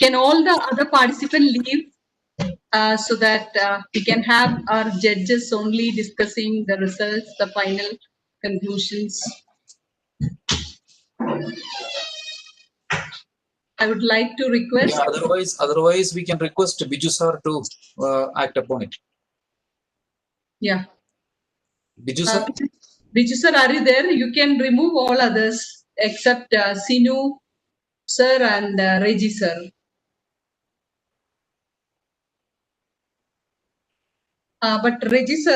Can all the other participants leave so that we can have our judges only discussing the results, the final conclusions? I would like to request. Yeah, otherwise we can request Biju sir to act upon it. Yeah. Biju sir? Biju sir, are you there? You can remove all others except Sinu sir and Reggie sir. But Reggie sir,